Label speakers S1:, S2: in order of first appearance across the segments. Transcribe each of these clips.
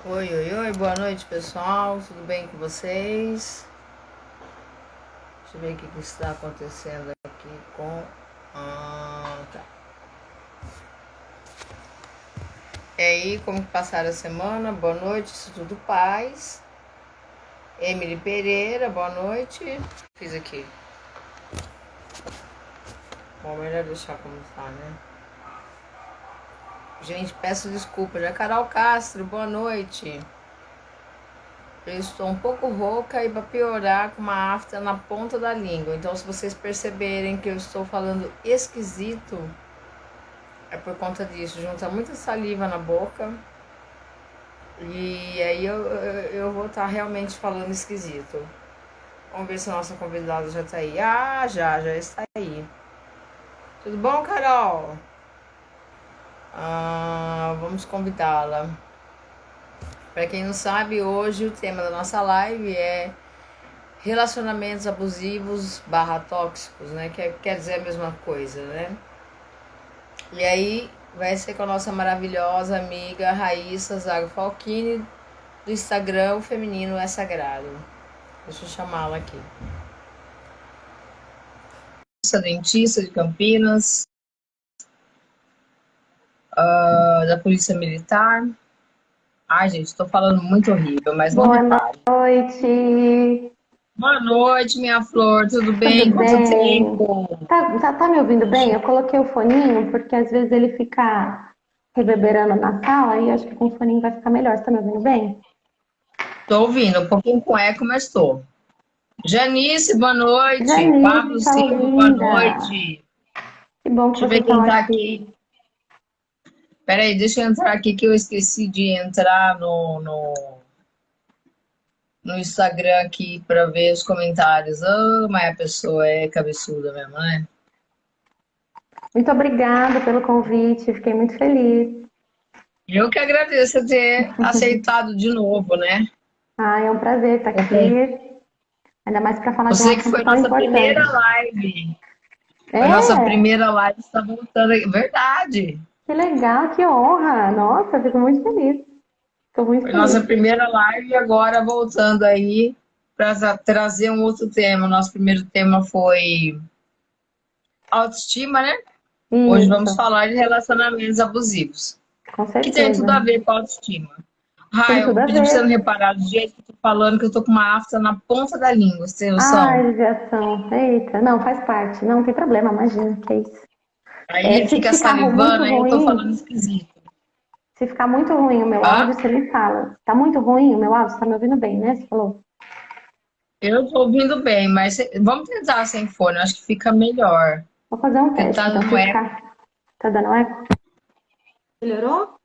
S1: Oi, oi, oi, boa noite pessoal, tudo bem com vocês? Deixa eu ver o que está acontecendo aqui com... tá. E aí, como que passaram a semana? Boa noite, isso tudo paz. Emily Pereira, boa noite. Fiz aqui. Bom, melhor deixar como tá, né? Gente, peço desculpa. Já Carol Castro, boa noite. Eu estou um pouco rouca e para piorar com uma afta na ponta da língua. Então, se vocês perceberem que eu estou falando esquisito, é por conta disso. Junta muita saliva na boca e aí eu vou estar realmente falando esquisito. Vamos ver se a nossa convidada já está aí. Ah, já está aí. Tudo bom, Carol? Vamos convidá-la. Para quem não sabe, hoje o tema da nossa live é relacionamentos abusivos / tóxicos, né? Quer dizer a mesma coisa, né? E aí vai ser com a nossa maravilhosa amiga Raíssa Zago Falchini, do Instagram O Feminino é Sagrado. Deixa eu chamá-la aqui. Dentista de Campinas, da Polícia Militar. Ai, gente, tô falando muito horrível, mas não
S2: Boa
S1: repare.
S2: noite,
S1: Boa noite, minha flor, tudo bem?
S2: tudo
S1: Quanto
S2: bem?
S1: tempo?
S2: Tá me ouvindo bem? Eu coloquei o foninho porque às vezes ele fica reverberando na sala e acho que com o foninho vai ficar melhor. Você tá me ouvindo bem?
S1: Tô ouvindo, um pouquinho com eco, mas tô. Janice, boa noite.
S2: Janice,
S1: Pablo
S2: tá
S1: Silva, boa
S2: linda.
S1: noite.
S2: Que bom que
S1: Deixa eu
S2: vocês
S1: ver
S2: estão
S1: quem tá aqui.
S2: aqui.
S1: Peraí, deixa eu entrar aqui que eu esqueci de entrar no Instagram aqui para ver os comentários. Ah, mas a pessoa é cabeçuda mesmo, né?
S2: Muito obrigada pelo convite, fiquei muito feliz.
S1: Eu que agradeço ter aceitado de novo, né?
S2: Ah, é um prazer estar aqui, ainda mais para falar de um
S1: Você que
S2: assunto
S1: foi
S2: tão
S1: nossa primeira
S2: importante.
S1: live. Foi nossa
S2: É,
S1: primeira live, está voltando aí. Verdade.
S2: que legal, que honra. Nossa, fico muito feliz. Estou muito
S1: Foi nossa
S2: feliz.
S1: primeira live e agora voltando aí para trazer um outro tema. Nosso primeiro tema foi autoestima, né? Hoje vamos
S2: Isso,
S1: falar de relacionamentos abusivos,
S2: com
S1: que tem tudo a
S2: certeza.
S1: ver com autoestima.
S2: Tem
S1: Eu
S2: tudo
S1: vou
S2: a
S1: pedir para você não
S2: ver.
S1: reparar do jeito que eu tô falando, que eu tô com uma afta na ponta da língua, você tem noção?
S2: Ai, judiação. Eita, não, faz parte. Não tem problema, imagina, que é isso. É,
S1: Aí
S2: se
S1: fica
S2: ficar muito
S1: salivando, aí eu tô falando
S2: ruim,
S1: esquisito.
S2: se ficar muito ruim o meu
S1: Hã?
S2: áudio, você me fala. Tá muito ruim o meu áudio? Você tá me ouvindo bem, né? Você falou.
S1: Eu tô ouvindo bem, mas vamos tentar sem fone, eu acho que fica melhor.
S2: Vou fazer um
S1: Porque
S2: teste,
S1: tá
S2: então,
S1: dando
S2: se
S1: eco.
S2: ficar. Tá dando eco? Melhorou?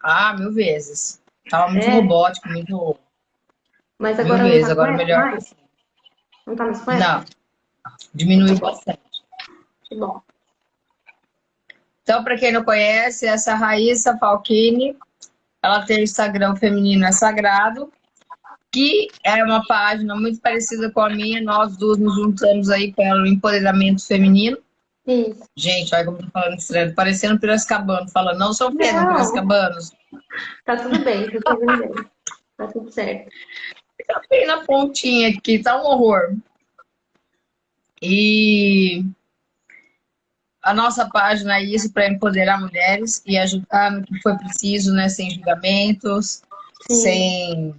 S1: Ah, mil vezes. Tava muito
S2: É,
S1: robótico, muito.
S2: mas
S1: Mil
S2: agora não
S1: vezes,
S2: tá com
S1: agora
S2: eco
S1: melhor.
S2: mais? Não tá mais com eco?
S1: Não, diminuiu
S2: Que bom,
S1: bastante.
S2: que bom.
S1: Então, para quem não conhece, essa Raíssa Falchini, ela tem o Instagram Feminino é Sagrado, que é uma página muito parecida com a minha. Nós duas nos juntamos aí pelo empoderamento feminino.
S2: Isso.
S1: Gente, olha como eu tô falando estranho, parecendo Piracicabano, falando, não são ofendam
S2: Não,
S1: Piracicabanos.
S2: tá tudo bem, tô te ouvindo bem. Tá tudo certo.
S1: Fica bem na pontinha aqui, tá um horror. E a nossa página é isso para empoderar mulheres e ajudar no que for preciso, né? Sem julgamentos,
S2: Sim.
S1: sem.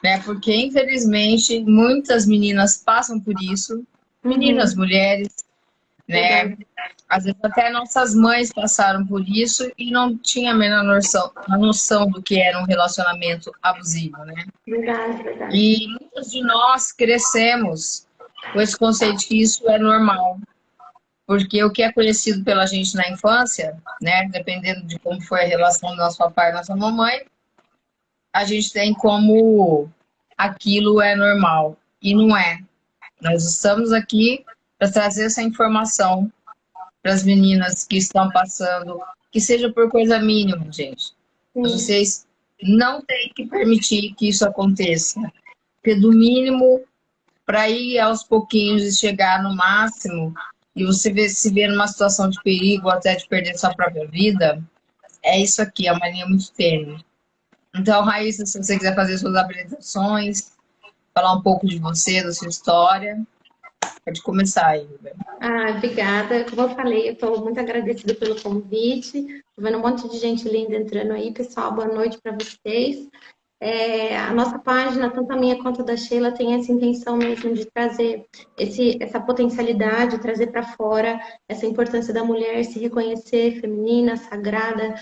S1: Né? Porque, infelizmente, muitas meninas passam por isso, meninas,
S2: Uhum.
S1: mulheres, né?
S2: Verdade.
S1: Às vezes até nossas mães passaram por isso e não tinha a noção do que era um relacionamento abusivo, né?
S2: Verdade, verdade.
S1: E muitas de nós crescemos com esse conceito de que isso é normal. Porque o que é conhecido pela gente na infância, né, dependendo de como foi a relação do nosso papai e nossa mamãe, a gente tem como aquilo é normal. E não é. Nós estamos aqui para trazer essa informação para as meninas que estão passando, que seja por coisa mínima, gente. Mas
S2: Sim.
S1: vocês não têm que permitir que isso aconteça. Porque do mínimo, para ir aos pouquinhos e chegar no máximo, e você se vê numa situação de perigo, até de perder sua própria vida, é isso aqui, é uma linha muito tênue. Então, Raíssa, se você quiser fazer suas apresentações, falar um pouco de você, da sua história, pode começar aí, Rubem.
S2: Ah, obrigada. Como eu falei, eu estou muito agradecida pelo convite. Estou vendo um monte de gente linda entrando aí. Pessoal, boa noite para vocês. A nossa página, tanto a minha quanto a da Sheila, tem essa intenção mesmo de trazer essa potencialidade, trazer para fora essa importância da mulher se reconhecer feminina, sagrada,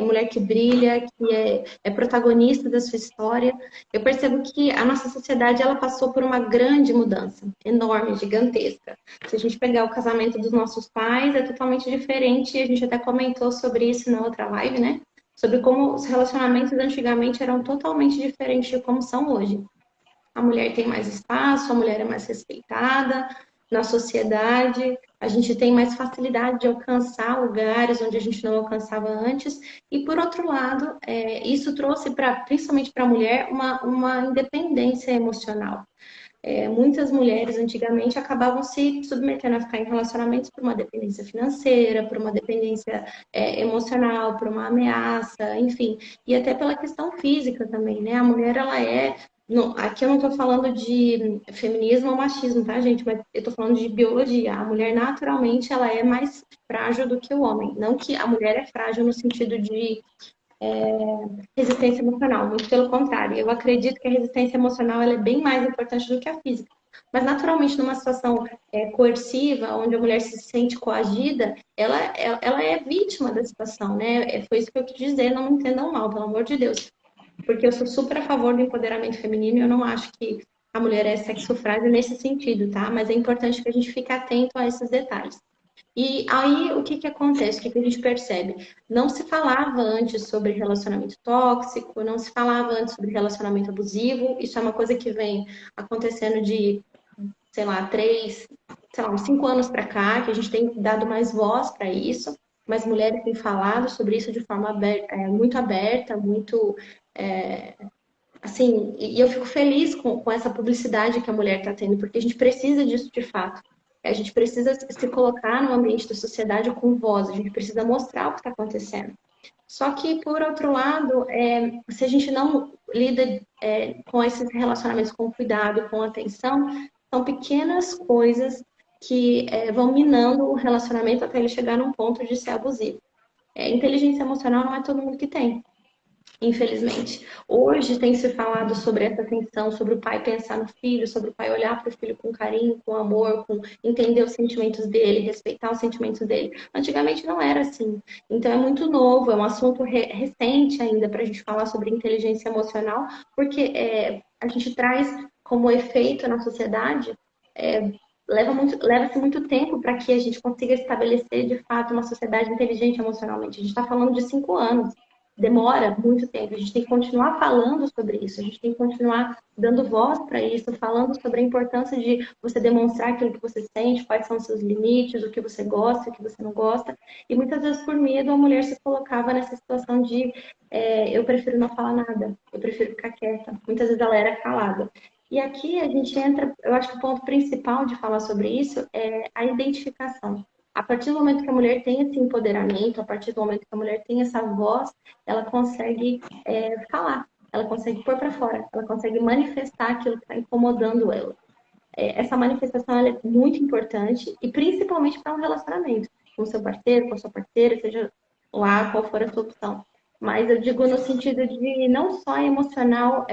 S2: mulher que brilha, que é protagonista da sua história. Eu percebo que a nossa sociedade ela passou por uma grande mudança, enorme, gigantesca. Se a gente pegar o casamento dos nossos pais, é totalmente diferente, e a gente até comentou sobre isso na outra live, né? Sobre como os relacionamentos antigamente eram totalmente diferentes de como são hoje. A mulher tem mais espaço, a mulher é mais respeitada na sociedade, a gente tem mais facilidade de alcançar lugares onde a gente não alcançava antes, e por outro lado, isso trouxe principalmente para a mulher uma independência emocional. Muitas mulheres antigamente acabavam se submetendo a ficar em relacionamentos por uma dependência financeira, por uma dependência emocional, por uma ameaça, enfim, e até pela questão física também, né? A mulher, ela não, aqui eu não estou falando de feminismo ou machismo, tá, gente? Mas eu estou falando de biologia. A mulher, naturalmente, ela é mais frágil do que o homem. Não que a mulher é frágil no sentido de resistência emocional, muito pelo contrário. Eu acredito que a resistência emocional ela é bem mais importante do que a física. Mas, naturalmente, numa situação coerciva, onde a mulher se sente coagida, ela é vítima da situação, né? Foi isso que eu quis dizer, não me entendam mal, pelo amor de Deus. Porque eu sou super a favor do empoderamento feminino e eu não acho que a mulher é sexo frágil nesse sentido, tá? Mas é importante que a gente fique atento a esses detalhes. E aí, o que que acontece? O que que a gente percebe? Não se falava antes sobre relacionamento tóxico, não se falava antes sobre relacionamento abusivo. Isso é uma coisa que vem acontecendo de, sei lá, uns 5 anos para cá, que a gente tem dado mais voz para isso. Mas mulheres têm falado sobre isso de forma muito aberta, muito assim, e eu fico feliz com essa publicidade que a mulher está tendo, porque a gente precisa disso de fato. A gente precisa se colocar no ambiente da sociedade com voz, a gente precisa mostrar o que está acontecendo. Só que, por outro lado, se a gente não lida com esses relacionamentos com cuidado, com atenção, são pequenas coisas que vão minando o relacionamento até ele chegar num ponto de ser abusivo. Inteligência emocional não é todo mundo que tem. Infelizmente. Hoje tem se falado sobre essa tensão, sobre o pai pensar no filho, sobre o pai olhar para o filho com carinho, com amor, com entender os sentimentos dele, respeitar os sentimentos dele. Antigamente não era assim. Então é muito novo, é um assunto recente ainda para a gente falar sobre inteligência emocional, porque a gente traz como efeito na sociedade. Leva-se muito tempo para que a gente consiga estabelecer de fato uma sociedade inteligente emocionalmente. A gente está falando de 5 anos, demora muito tempo. A gente tem que continuar falando sobre isso, a gente tem que continuar dando voz para isso, falando sobre a importância de você demonstrar aquilo que você sente, quais são os seus limites, o que você gosta, o que você não gosta. E muitas vezes, por medo, a mulher se colocava nessa situação de eu prefiro não falar nada, eu prefiro ficar quieta. Muitas vezes ela era calada. E aqui a gente entra, eu acho que o ponto principal de falar sobre isso é a identificação. A partir do momento que a mulher tem esse empoderamento, a partir do momento que a mulher tem essa voz, ela consegue falar, ela consegue pôr para fora, ela consegue manifestar aquilo que está incomodando ela. Essa manifestação ela é muito importante e principalmente para um relacionamento com seu parceiro, com a sua parceira, seja lá qual for a sua opção. Mas eu digo no sentido de não só emocional,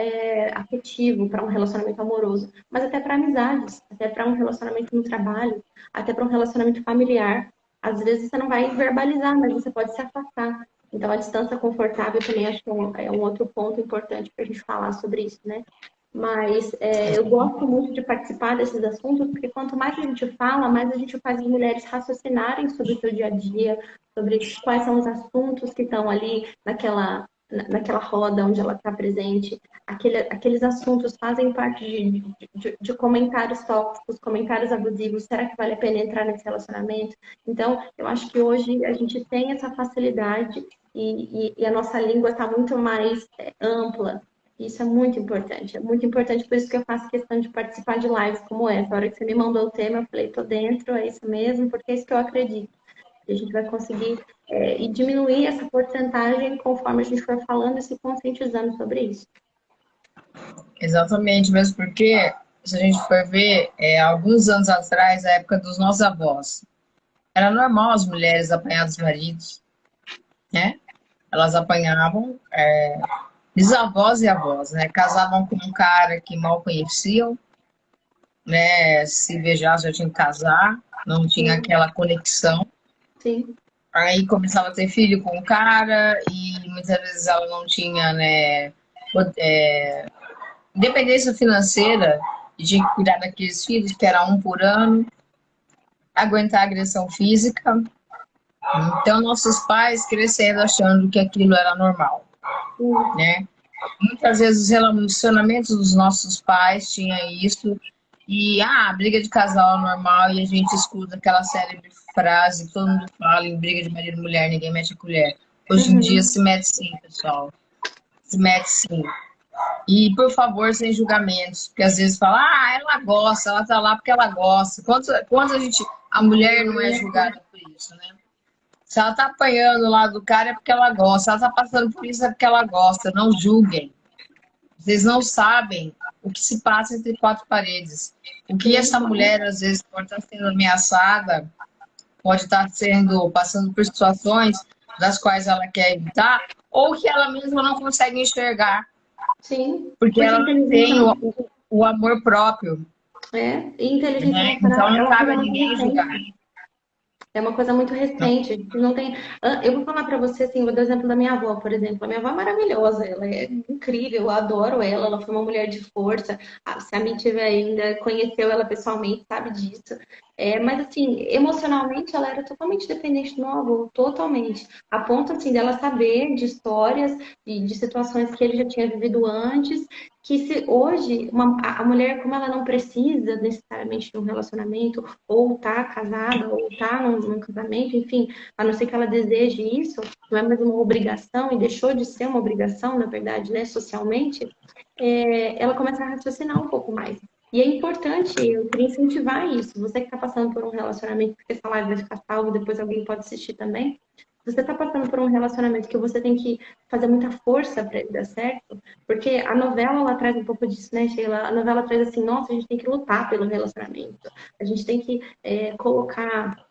S2: afetivo para um relacionamento amoroso, mas até para amizades, até para um relacionamento no trabalho, até para um relacionamento familiar. Às vezes você não vai verbalizar, mas você pode se afastar. Então, a distância confortável também acho que é um outro ponto importante para a gente falar sobre isso, né? Mas eu gosto muito de participar desses assuntos, porque quanto mais a gente fala, mais a gente faz as mulheres raciocinarem sobre o seu dia a dia, sobre quais são os assuntos que estão ali naquela roda onde ela está presente. Aqueles assuntos fazem parte de comentários tóxicos, comentários abusivos. Será que vale a pena entrar nesse relacionamento? Então, eu acho que hoje a gente tem essa facilidade e a nossa língua está muito mais ampla. Isso é muito importante, por isso que eu faço questão de participar de lives como essa. A hora que você me mandou o tema, eu falei, tô dentro, é isso mesmo, porque é isso que eu acredito. E a gente vai conseguir e diminuir essa porcentagem conforme a gente for falando e se conscientizando sobre isso.
S1: Exatamente, mesmo porque, se a gente for ver, alguns anos atrás, a época dos nossos avós, era normal as mulheres apanhar dos maridos, né? Elas apanhavam, bisavós e avós, né? Casavam com um cara que mal conheciam, né? Se beijar já tinha que casar, não tinha
S2: Sim,
S1: aquela conexão.
S2: sim.
S1: Aí começava a ter filho com o cara e muitas vezes ela não tinha, né, independência financeira e tinha que cuidar daqueles filhos, que era um por ano, aguentar a agressão física. Então, nossos pais crescendo achando que aquilo era normal,
S2: Sim.
S1: né? Muitas vezes os relacionamentos dos nossos pais tinham isso e, briga de casal é normal e a gente escuta aquela célebre frase que todo mundo fala em briga de marido e mulher, ninguém mete a colher. Hoje em dia
S2: Uhum.
S1: se mete sim, pessoal. Se mete sim. E, por favor, sem julgamentos, porque às vezes fala, ela gosta, ela tá lá porque ela gosta. Quanto a mulher não é julgada por isso, né? Se ela tá apanhando lá do cara é porque ela gosta, se ela tá passando por isso é porque ela gosta. Não julguem. Vocês não sabem o que se passa entre quatro paredes. O que
S2: Sim.
S1: essa mulher, às vezes, pode estar sendo ameaçada, pode estar passando por situações das quais ela quer evitar, ou que ela mesma não consegue enxergar,
S2: Sim.
S1: porque
S2: Porque
S1: ela não
S2: inteligência
S1: tem o amor próprio,
S2: e inteligência
S1: né?
S2: emocional
S1: Então
S2: é
S1: não
S2: uma
S1: cabe
S2: coisa
S1: a
S2: muito
S1: ninguém julgar.
S2: recente. É uma coisa muito recente. Não tem. Eu vou falar para você assim, vou dar o exemplo da minha avó, por exemplo. A minha avó é maravilhosa, ela é incrível, eu adoro ela. Ela foi uma mulher de força. Se a mim tiver ainda conheceu ela pessoalmente, sabe disso. Mas assim, emocionalmente, ela era totalmente dependente do meu avô, totalmente. A ponto assim dela saber de histórias, de situações que ele já tinha vivido antes. Que se hoje a mulher, como ela não precisa necessariamente de um relacionamento ou tá casada, ou tá num casamento, enfim, a não ser que ela deseje isso, não é mais uma obrigação, e deixou de ser uma obrigação, na verdade, né, socialmente, ela começa a raciocinar um pouco mais. E é importante, eu queria incentivar isso. Você que está passando por um relacionamento, porque essa live vai ficar salva, depois alguém pode assistir também. Você está passando por um relacionamento que você tem que fazer muita força para ele dar certo, porque a novela ela traz um pouco disso, né, Sheila? A novela traz assim, nossa, a gente tem que lutar pelo relacionamento, a gente tem que colocar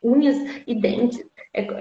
S2: unhas e dentes,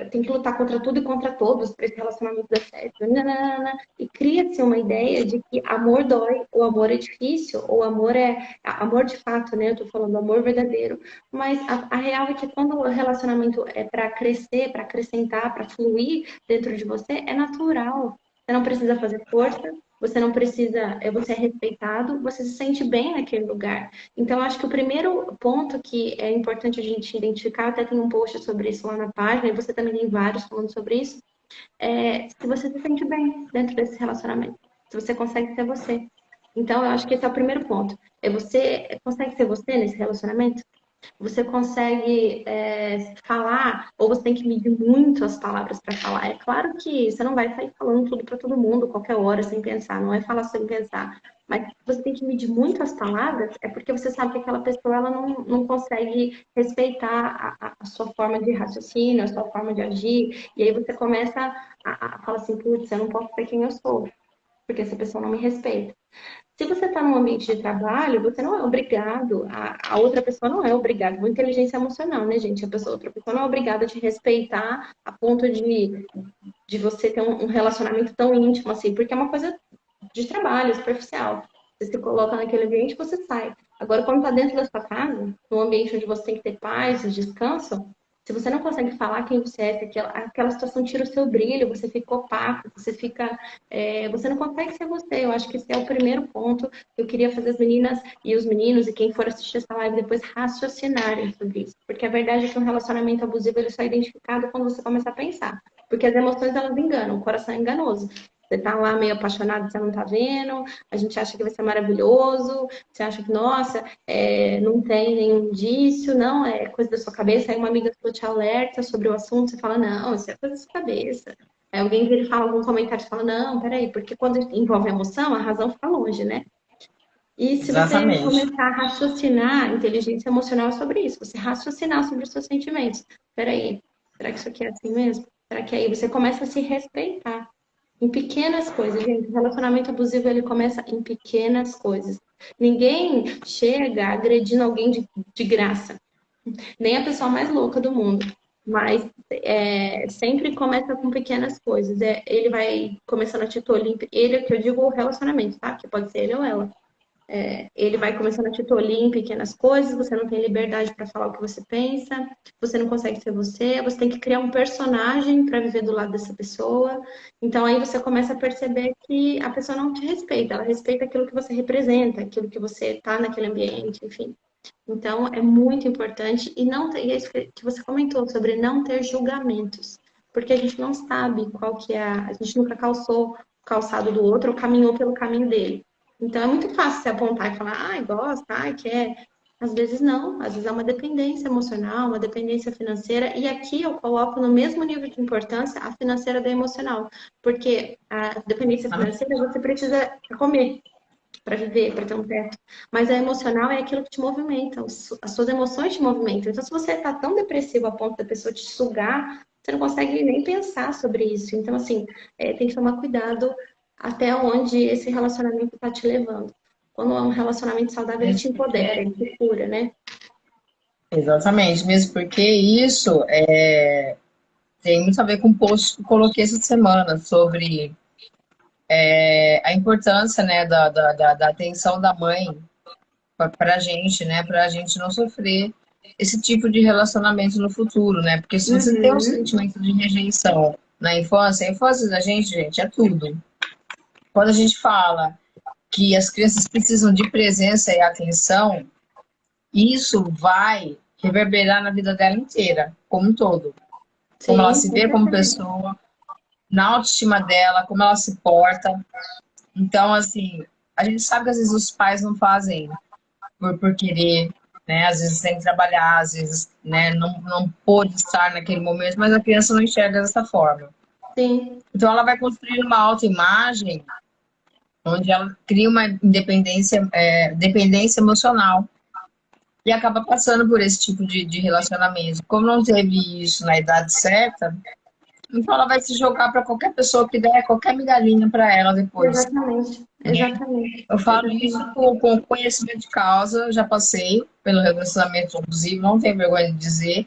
S2: tem que lutar contra tudo e contra todos para esse relacionamento dar certo. Nananana. E cria-se uma ideia de que amor dói, o amor é difícil, ou amor é amor de fato, né? Eu tô falando amor verdadeiro. Mas a real é que quando o relacionamento é para crescer, para acrescentar, para fluir dentro de você, é natural. Você não precisa fazer força, você não precisa, você é respeitado, você se sente bem naquele lugar. Então, acho que o primeiro ponto que é importante a gente identificar, até tem um post sobre isso lá na página, e você também tem vários falando sobre isso, se você se sente bem dentro desse relacionamento, se você consegue ser você. Então, eu acho que esse é o primeiro ponto. Você consegue ser você nesse relacionamento? Você consegue falar, ou você tem que medir muito as palavras para falar. É claro que você não vai sair falando tudo para todo mundo, qualquer hora, sem pensar, não é falar sem pensar. Mas você tem que medir muito as palavras, é porque você sabe que aquela pessoa ela não consegue respeitar a sua forma de raciocínio, a sua forma de agir, e aí você começa a falar assim, putz, eu não posso ser quem eu sou, porque essa pessoa não me respeita. Se você está num ambiente de trabalho, você não é obrigado, a outra pessoa não é obrigada, com inteligência emocional, né, gente? Outra pessoa não é obrigada a te respeitar a ponto de você ter um relacionamento tão íntimo assim, porque é uma coisa de trabalho, superficial. Você se coloca naquele ambiente, você sai. Agora, quando está dentro da sua casa, num ambiente onde você tem que ter paz e descanso, se você não consegue falar quem você é, se aquela situação tira o seu brilho, você fica opaco, você não consegue ser você. Eu acho que esse é o primeiro ponto que eu queria fazer as meninas e os meninos e quem for assistir essa live depois raciocinarem sobre isso. Porque a verdade é que um relacionamento abusivo ele só é identificado quando você começa a pensar. Porque as emoções elas enganam, o coração é enganoso. Você tá lá meio apaixonado, você não tá vendo, a gente acha que vai ser maravilhoso, você acha que, nossa, não tem nenhum indício, não, é coisa da sua cabeça, aí uma amiga sua te alerta sobre o assunto, você fala, não, isso é coisa da sua cabeça. Aí alguém vira e fala algum comentário e fala, não, peraí, porque quando envolve emoção, a razão fica longe, né? E se você
S1: Exatamente.
S2: começar a raciocinar, inteligência emocional é sobre isso, você raciocinar sobre os seus sentimentos. Peraí, será que isso aqui é assim mesmo? Será que aí você começa a se respeitar? Em pequenas coisas, gente. O relacionamento abusivo, ele começa em pequenas coisas. Ninguém chega agredindo alguém de graça. Nem a pessoa mais louca do mundo. Mas sempre começa com pequenas coisas. Ele vai começando a te tolir. Ele é que eu digo o relacionamento, tá? Que pode ser ele ou ela. Ele vai começando a te tolir em pequenas coisas, você não tem liberdade para falar o que você pensa, você não consegue ser você, você tem que criar um personagem para viver do lado dessa pessoa. Então aí você começa a perceber que a pessoa não te respeita, ela respeita aquilo que você representa, aquilo que você está naquele ambiente, enfim. Então é muito importante e não e é isso que você comentou sobre não ter julgamentos, porque a gente não sabe qual que é a gente nunca calçou o calçado do outro ou caminhou pelo caminho dele. Então é muito fácil você apontar e falar, ai, gosta, ai, quer. Às vezes não, às vezes é uma dependência emocional, uma dependência financeira, e aqui eu coloco no mesmo nível de importância a financeira da emocional, porque a dependência financeira você precisa comer para viver, para ter um teto, mas a emocional é aquilo que te movimenta, as suas emoções te movimentam. Então, se você está tão depressivo a ponto da pessoa te sugar, você não consegue nem pensar sobre isso. Então, assim, tem que tomar cuidado até onde esse relacionamento está te levando. Quando é um relacionamento saudável, ele te
S1: Mesmo
S2: empodera,
S1: porque,
S2: ele te cura, né?
S1: exatamente, mesmo porque isso tem muito a ver com o post que eu coloquei essa semana sobre a importância, né, da atenção da mãe para a gente, né, para a gente não sofrer esse tipo de relacionamento no futuro, né? Porque se você tem um
S2: Uhum.
S1: sentimento de rejeição na infância, a infância da gente é tudo. Quando a gente fala que as crianças precisam de presença e atenção, isso vai reverberar na vida dela inteira, como um todo. Como ela
S2: Sim,
S1: se
S2: com
S1: vê como
S2: certeza.
S1: pessoa, na autoestima dela, como ela se porta. Então, assim, a gente sabe que às vezes os pais não fazem por querer, né? Às vezes tem que trabalhar, às vezes, né, não pôde estar naquele momento, mas a criança não enxerga dessa forma.
S2: Sim,
S1: Então, ela vai construir uma autoimagem onde ela cria uma dependência emocional e acaba passando por esse tipo de relacionamento. Como não teve isso na idade certa, então ela vai se jogar para qualquer pessoa que der qualquer migalhinha para ela depois.
S2: exatamente.
S1: Né?
S2: Exatamente.
S1: Eu falo isso
S2: Exatamente.
S1: com conhecimento de causa, já passei pelo relacionamento abusivo, não tenho vergonha de dizer.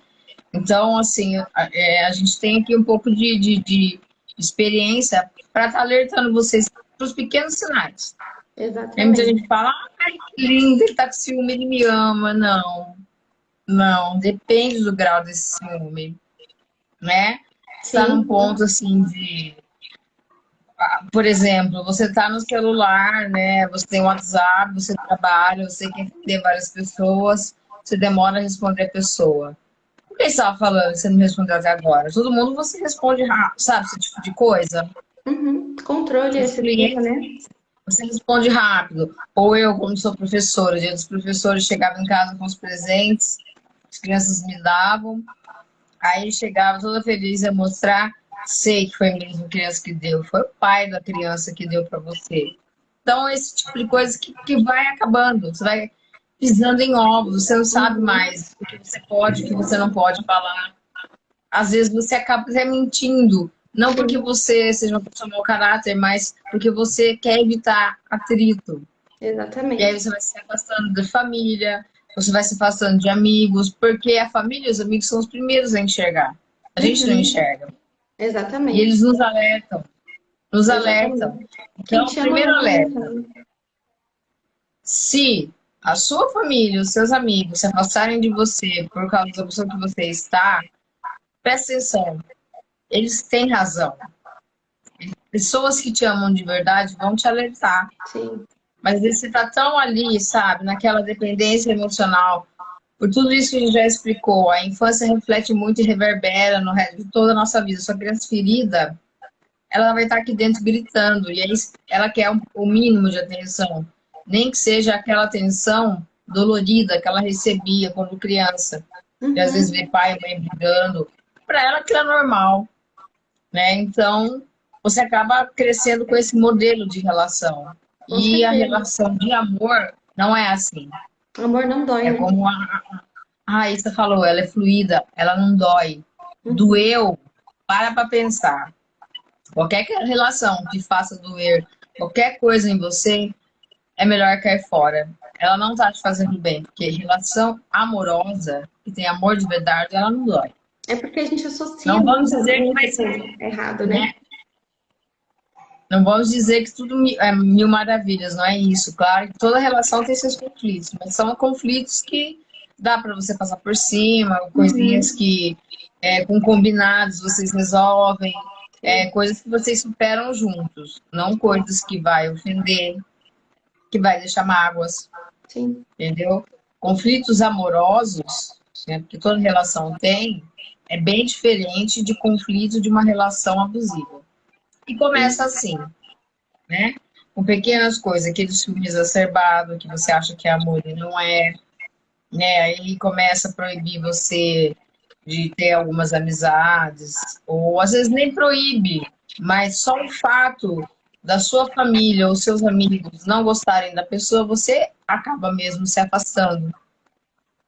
S1: Então, assim, a gente tem aqui um pouco de experiência para estar alertando vocês para os pequenos sinais. Tem muita gente que
S2: Exatamente.
S1: fala, ai, que lindo, ele tá com ciúme, ele me ama. Não, não, depende do grau desse ciúme, né? Está num
S2: Sim,
S1: ponto assim de, por exemplo, você está no celular, né? Você tem o WhatsApp, você trabalha, você quer entender várias pessoas, você demora a responder a pessoa. Por que você estava falando, você não respondeu até agora? Todo mundo você responde rápido, sabe? Esse tipo de coisa.
S2: uhum. Controle
S1: Os
S2: excessivo,
S1: clientes,
S2: né?
S1: você responde rápido. Ou eu, como sou professora, dia dos professores, chegava em casa com os presentes, as crianças me davam, aí chegava toda feliz a mostrar, sei que foi mesmo a criança que deu, foi o pai da criança que deu para você. Então, esse tipo de coisa que vai acabando, você vai pisando em ovos, você não sabe
S2: Uhum.
S1: mais o que você pode, o que você não pode falar. Às vezes você acaba até mentindo, não porque
S2: Sim,
S1: você seja uma pessoa mau caráter, mas porque você quer evitar atrito. E aí
S2: exatamente.
S1: você vai se afastando da família, você vai se afastando de amigos, porque a família e os amigos são os primeiros a enxergar. A gente não
S2: Uhum.
S1: enxerga. E eles
S2: Exatamente.
S1: nos alertam, nos alertam.
S2: Exatamente. Quem
S1: Então,
S2: te ama
S1: primeiro
S2: não
S1: alerta.
S2: alerta.
S1: Se a sua família, os seus amigos se afastarem de você por causa da pessoa que você está, presta atenção, eles têm razão. Pessoas que te amam de verdade vão te alertar.
S2: Sim.
S1: Mas às vezes você tá tão ali, sabe, naquela dependência emocional. Por tudo isso que a gente já explicou, a infância reflete muito e reverbera no resto de toda a nossa vida. Sua criança ferida, ela vai estar aqui dentro gritando. E aí ela quer o mínimo de atenção. Nem que seja aquela atenção dolorida que ela recebia quando criança. E às vezes vê
S2: Uhum.
S1: pai e mãe brigando. Para ela aquilo é normal. né? Então, você acaba crescendo com esse modelo de relação.
S2: Com
S1: E a
S2: certeza.
S1: relação de amor não é assim.
S2: Amor não dói,
S1: É
S2: né?
S1: como a Raíssa falou, ela é fluida, ela não dói.
S2: Uhum.
S1: Doeu, para pensar. Qualquer relação que faça doer qualquer coisa em você, é melhor cair fora. Ela não tá te fazendo bem, porque relação amorosa, que tem amor de verdade, ela não dói.
S2: É porque a gente associa
S1: Não vamos dizer que vai
S2: muito
S1: ser,
S2: com errado, né?
S1: né? Não vamos dizer que tudo é mil maravilhas, não é isso. Claro que toda relação tem seus conflitos, mas são conflitos que dá para você passar por cima, coisinhas
S2: Uhum.
S1: que com combinados vocês resolvem,
S2: Sim,
S1: coisas que vocês superam juntos, não coisas que vai ofender, que vai deixar mágoas,
S2: sim.
S1: entendeu? Conflitos amorosos, né, porque toda relação tem, é bem diferente de conflito de uma relação abusiva. E começa
S2: Sim.
S1: assim, né? Com pequenas coisas, aquele ciúme exacerbado que você acha que é amor e não é, né? Aí começa a proibir você de ter algumas amizades, ou às vezes nem proíbe, mas só o fato da sua família ou seus amigos não gostarem da pessoa, você acaba mesmo se afastando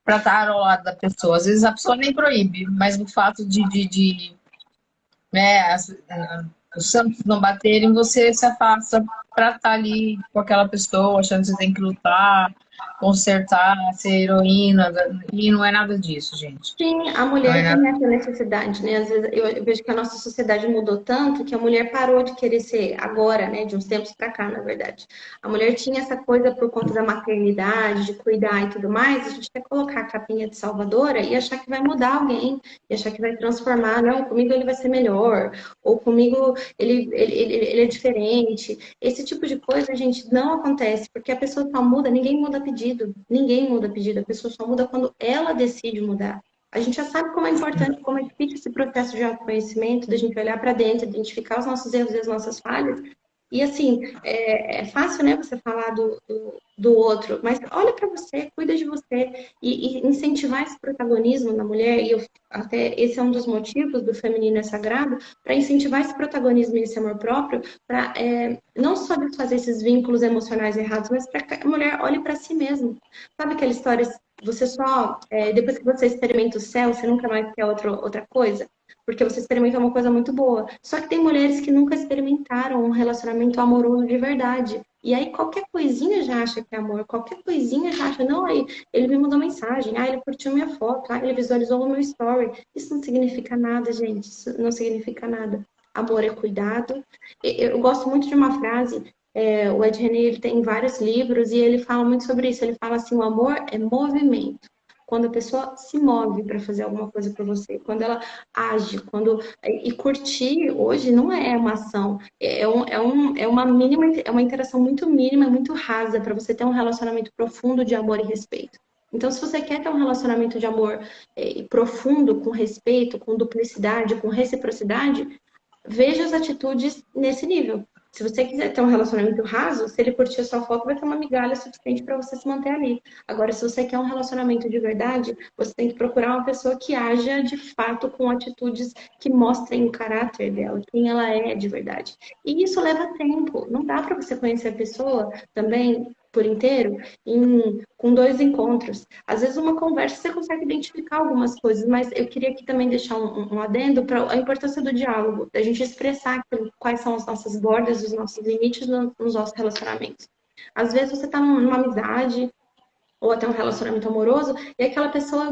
S1: para estar ao lado da pessoa. Às vezes a pessoa nem proíbe, mas o fato de né, os santos não baterem, você se afasta para estar ali com aquela pessoa, achando que você tem que lutar, consertar, ser heroína, e não é nada disso, gente.
S2: Sim, a
S1: Não é
S2: mulher tem
S1: nada.
S2: essa necessidade, né? Às vezes eu vejo que a nossa sociedade mudou tanto que a mulher parou de querer ser agora, né? De uns tempos para cá, na verdade. A mulher tinha essa coisa por conta da maternidade, de cuidar e tudo mais. A gente quer colocar a capinha de salvadora e achar que vai mudar alguém, e achar que vai transformar. Não, comigo ele vai ser melhor, ou comigo ele é diferente. Esse tipo de coisa, gente, não acontece, porque a pessoa só muda, ninguém muda pedido. Ninguém muda pedido, a pessoa só muda quando ela decide mudar. A gente já sabe como é importante, como é difícil esse processo de autoconhecimento, da gente olhar para dentro, identificar os nossos erros e as nossas falhas. E assim, é fácil, né, você falar do outro, mas olha para você, cuida de você e incentivar esse protagonismo na mulher. E até esse é um dos motivos do feminino é sagrado, para incentivar esse protagonismo e esse amor próprio, para não só desfazer esses vínculos emocionais errados, mas para que a mulher olhe para si mesma. Sabe aquela história você só, depois que você experimenta o céu, você nunca mais quer outra coisa? Porque você experimenta uma coisa muito boa. Só que tem mulheres que nunca experimentaram um relacionamento amoroso de verdade. E aí qualquer coisinha já acha que é amor, qualquer coisinha já acha, não, aí ele me mandou mensagem, ele curtiu minha foto, ele visualizou o meu story. Isso não significa nada, gente. Isso não significa nada. Amor é cuidado. Eu gosto muito de uma frase o Ed René ele tem vários livros e ele fala muito sobre isso. Ele fala assim: o amor é movimento. Quando a pessoa se move para fazer alguma coisa por você, quando ela age, e curtir hoje não é uma ação, é uma mínima, é uma interação muito mínima, muito rasa para você ter um relacionamento profundo de amor e respeito. Então, se você quer ter um relacionamento de amor profundo, com respeito, com duplicidade, com reciprocidade, veja as atitudes nesse nível. Se você quiser ter um relacionamento raso, se ele curtir a sua foto, vai ter uma migalha suficiente para você se manter ali. Agora, se você quer um relacionamento de verdade, você tem que procurar uma pessoa que haja de fato com atitudes que mostrem o caráter dela, quem ela é de verdade. E isso leva tempo. Não dá para você conhecer a pessoa também por inteiro com dois encontros. Às vezes, uma conversa você consegue identificar algumas coisas, mas eu queria aqui também deixar um adendo para a importância do diálogo, da gente expressar aquilo, quais são as nossas bordas, os nossos limites nos nossos relacionamentos. Às vezes, você está numa amizade ou até um relacionamento amoroso, e aquela pessoa,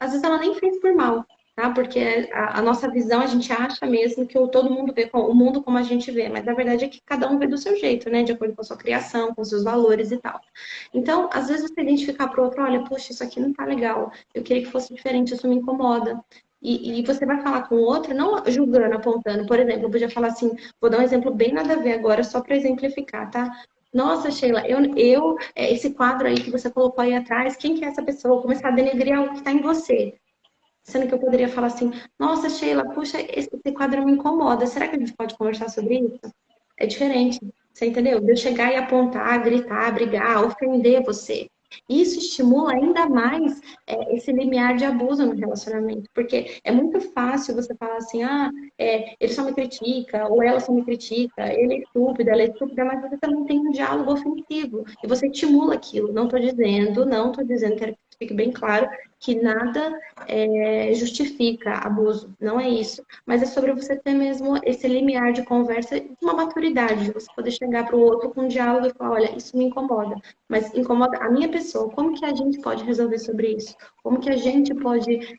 S2: às vezes ela nem fez por mal, tá? Porque a nossa visão, a gente acha mesmo que todo mundo vê o mundo como a gente vê, mas na verdade é que cada um vê do seu jeito, né? De acordo com a sua criação, com seus valores e tal. Então, às vezes você identificar para o outro, olha, poxa, isso aqui não tá legal, eu queria que fosse diferente, isso me incomoda. E você vai falar com o outro, não julgando, apontando. Por exemplo, eu podia falar assim, vou dar um exemplo bem nada a ver agora, só para exemplificar, tá? Nossa, Sheila, esse quadro aí que você colocou aí atrás, quem que é essa pessoa? Começar a denegrir algo que está em você. Sendo que eu poderia falar assim, nossa, Sheila, puxa, esse quadro me incomoda. Será que a gente pode conversar sobre isso? É diferente, você entendeu? De eu chegar e apontar, gritar, brigar, ofender você. Isso estimula ainda mais esse limiar de abuso no relacionamento, porque é muito fácil você falar assim, ele só me critica, ou ela só me critica, ele é estúpido, ela é estúpida, mas você também tem um diálogo ofensivo, e você estimula aquilo. Não estou dizendo, quero que fique bem claro, que nada justifica abuso, não é isso. Mas é sobre você ter mesmo esse limiar de conversa, uma maturidade, de você poder chegar para o outro com um diálogo e falar, olha, isso me incomoda, mas incomoda a minha pessoa, como que a gente pode resolver sobre isso? Como que a gente pode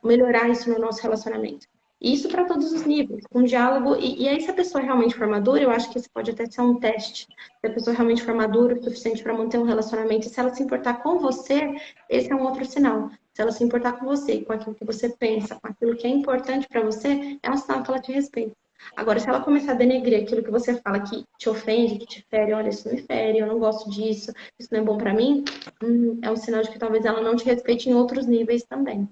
S2: melhorar isso no nosso relacionamento? Isso para todos os níveis, um diálogo, e aí se a pessoa realmente for madura, eu acho que isso pode até ser um teste, se a pessoa realmente for madura o suficiente para manter um relacionamento, e se ela se importar com você, esse é um outro sinal. Se ela se importar com você, com aquilo que você pensa, com aquilo que é importante para você, é um sinal que ela te respeita. Agora, se ela começar a denegrir aquilo que você fala que te ofende, que te fere, olha, isso me fere, eu não gosto disso, isso não é bom para mim, é um sinal de que talvez ela não te respeite em outros níveis também.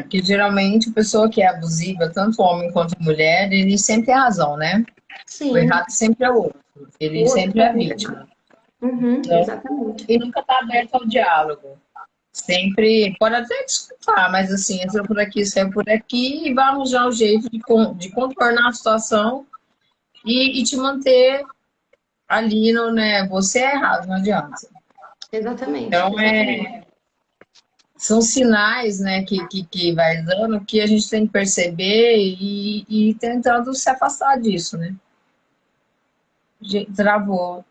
S1: Porque geralmente a pessoa que é abusiva, tanto homem quanto mulher, ele sempre tem razão, né? O
S2: Sim,
S1: errado sempre é o outro.
S2: o
S1: Ele
S2: outro
S1: sempre
S2: tá
S1: é a
S2: sempre
S1: vítima.
S2: errado. Uhum,
S1: Então,
S2: exatamente.
S1: e nunca está aberto ao diálogo. Sempre, pode até discutir, mas assim, entra por aqui, sai por aqui, e vai arranjar um jeito de contornar a situação e te manter ali no, né? Você é errado, não adianta.
S2: Exatamente,
S1: Então,
S2: exatamente.
S1: são sinais, né, que vai dando que a gente tem que perceber e tentando se afastar disso, né? Gente, travou.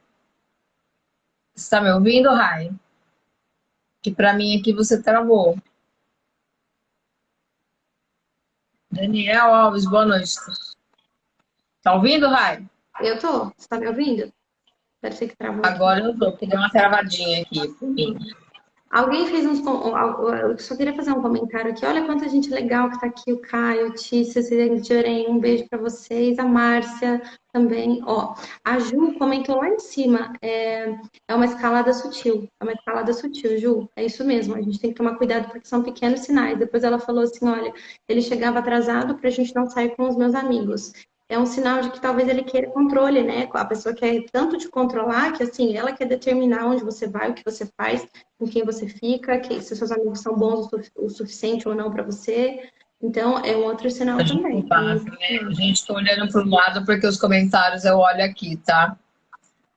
S1: Você está me ouvindo, Rai? Que para mim aqui você travou. Daniel Alves, boa noite. Tá ouvindo, Rai?
S2: Eu tô, você tá me ouvindo? Parece que travou aqui.
S1: Agora eu tô, porque deu uma travadinha aqui por mim.
S2: Alguém fez uns. Eu só queria fazer um comentário aqui. Olha quanta gente legal que tá aqui. O Caio, Tícia, Cirendiorém, um beijo para vocês. A Márcia também. Ó, a Ju comentou lá em cima. É uma escalada sutil. É uma escalada sutil, Ju. É isso mesmo. A gente tem que tomar cuidado porque são pequenos sinais. Depois ela falou assim: olha, ele chegava atrasado para a gente não sair com os meus amigos. É um sinal de que talvez ele queira controle, né? A pessoa quer tanto te controlar que, assim, ela quer determinar onde você vai, o que você faz, com quem você fica, se seus amigos são bons o suficiente ou não para você. Então, é um outro sinal
S1: A gente
S2: também.
S1: passa, né? A gente tá olhando pro lado porque os comentários eu olho aqui, tá?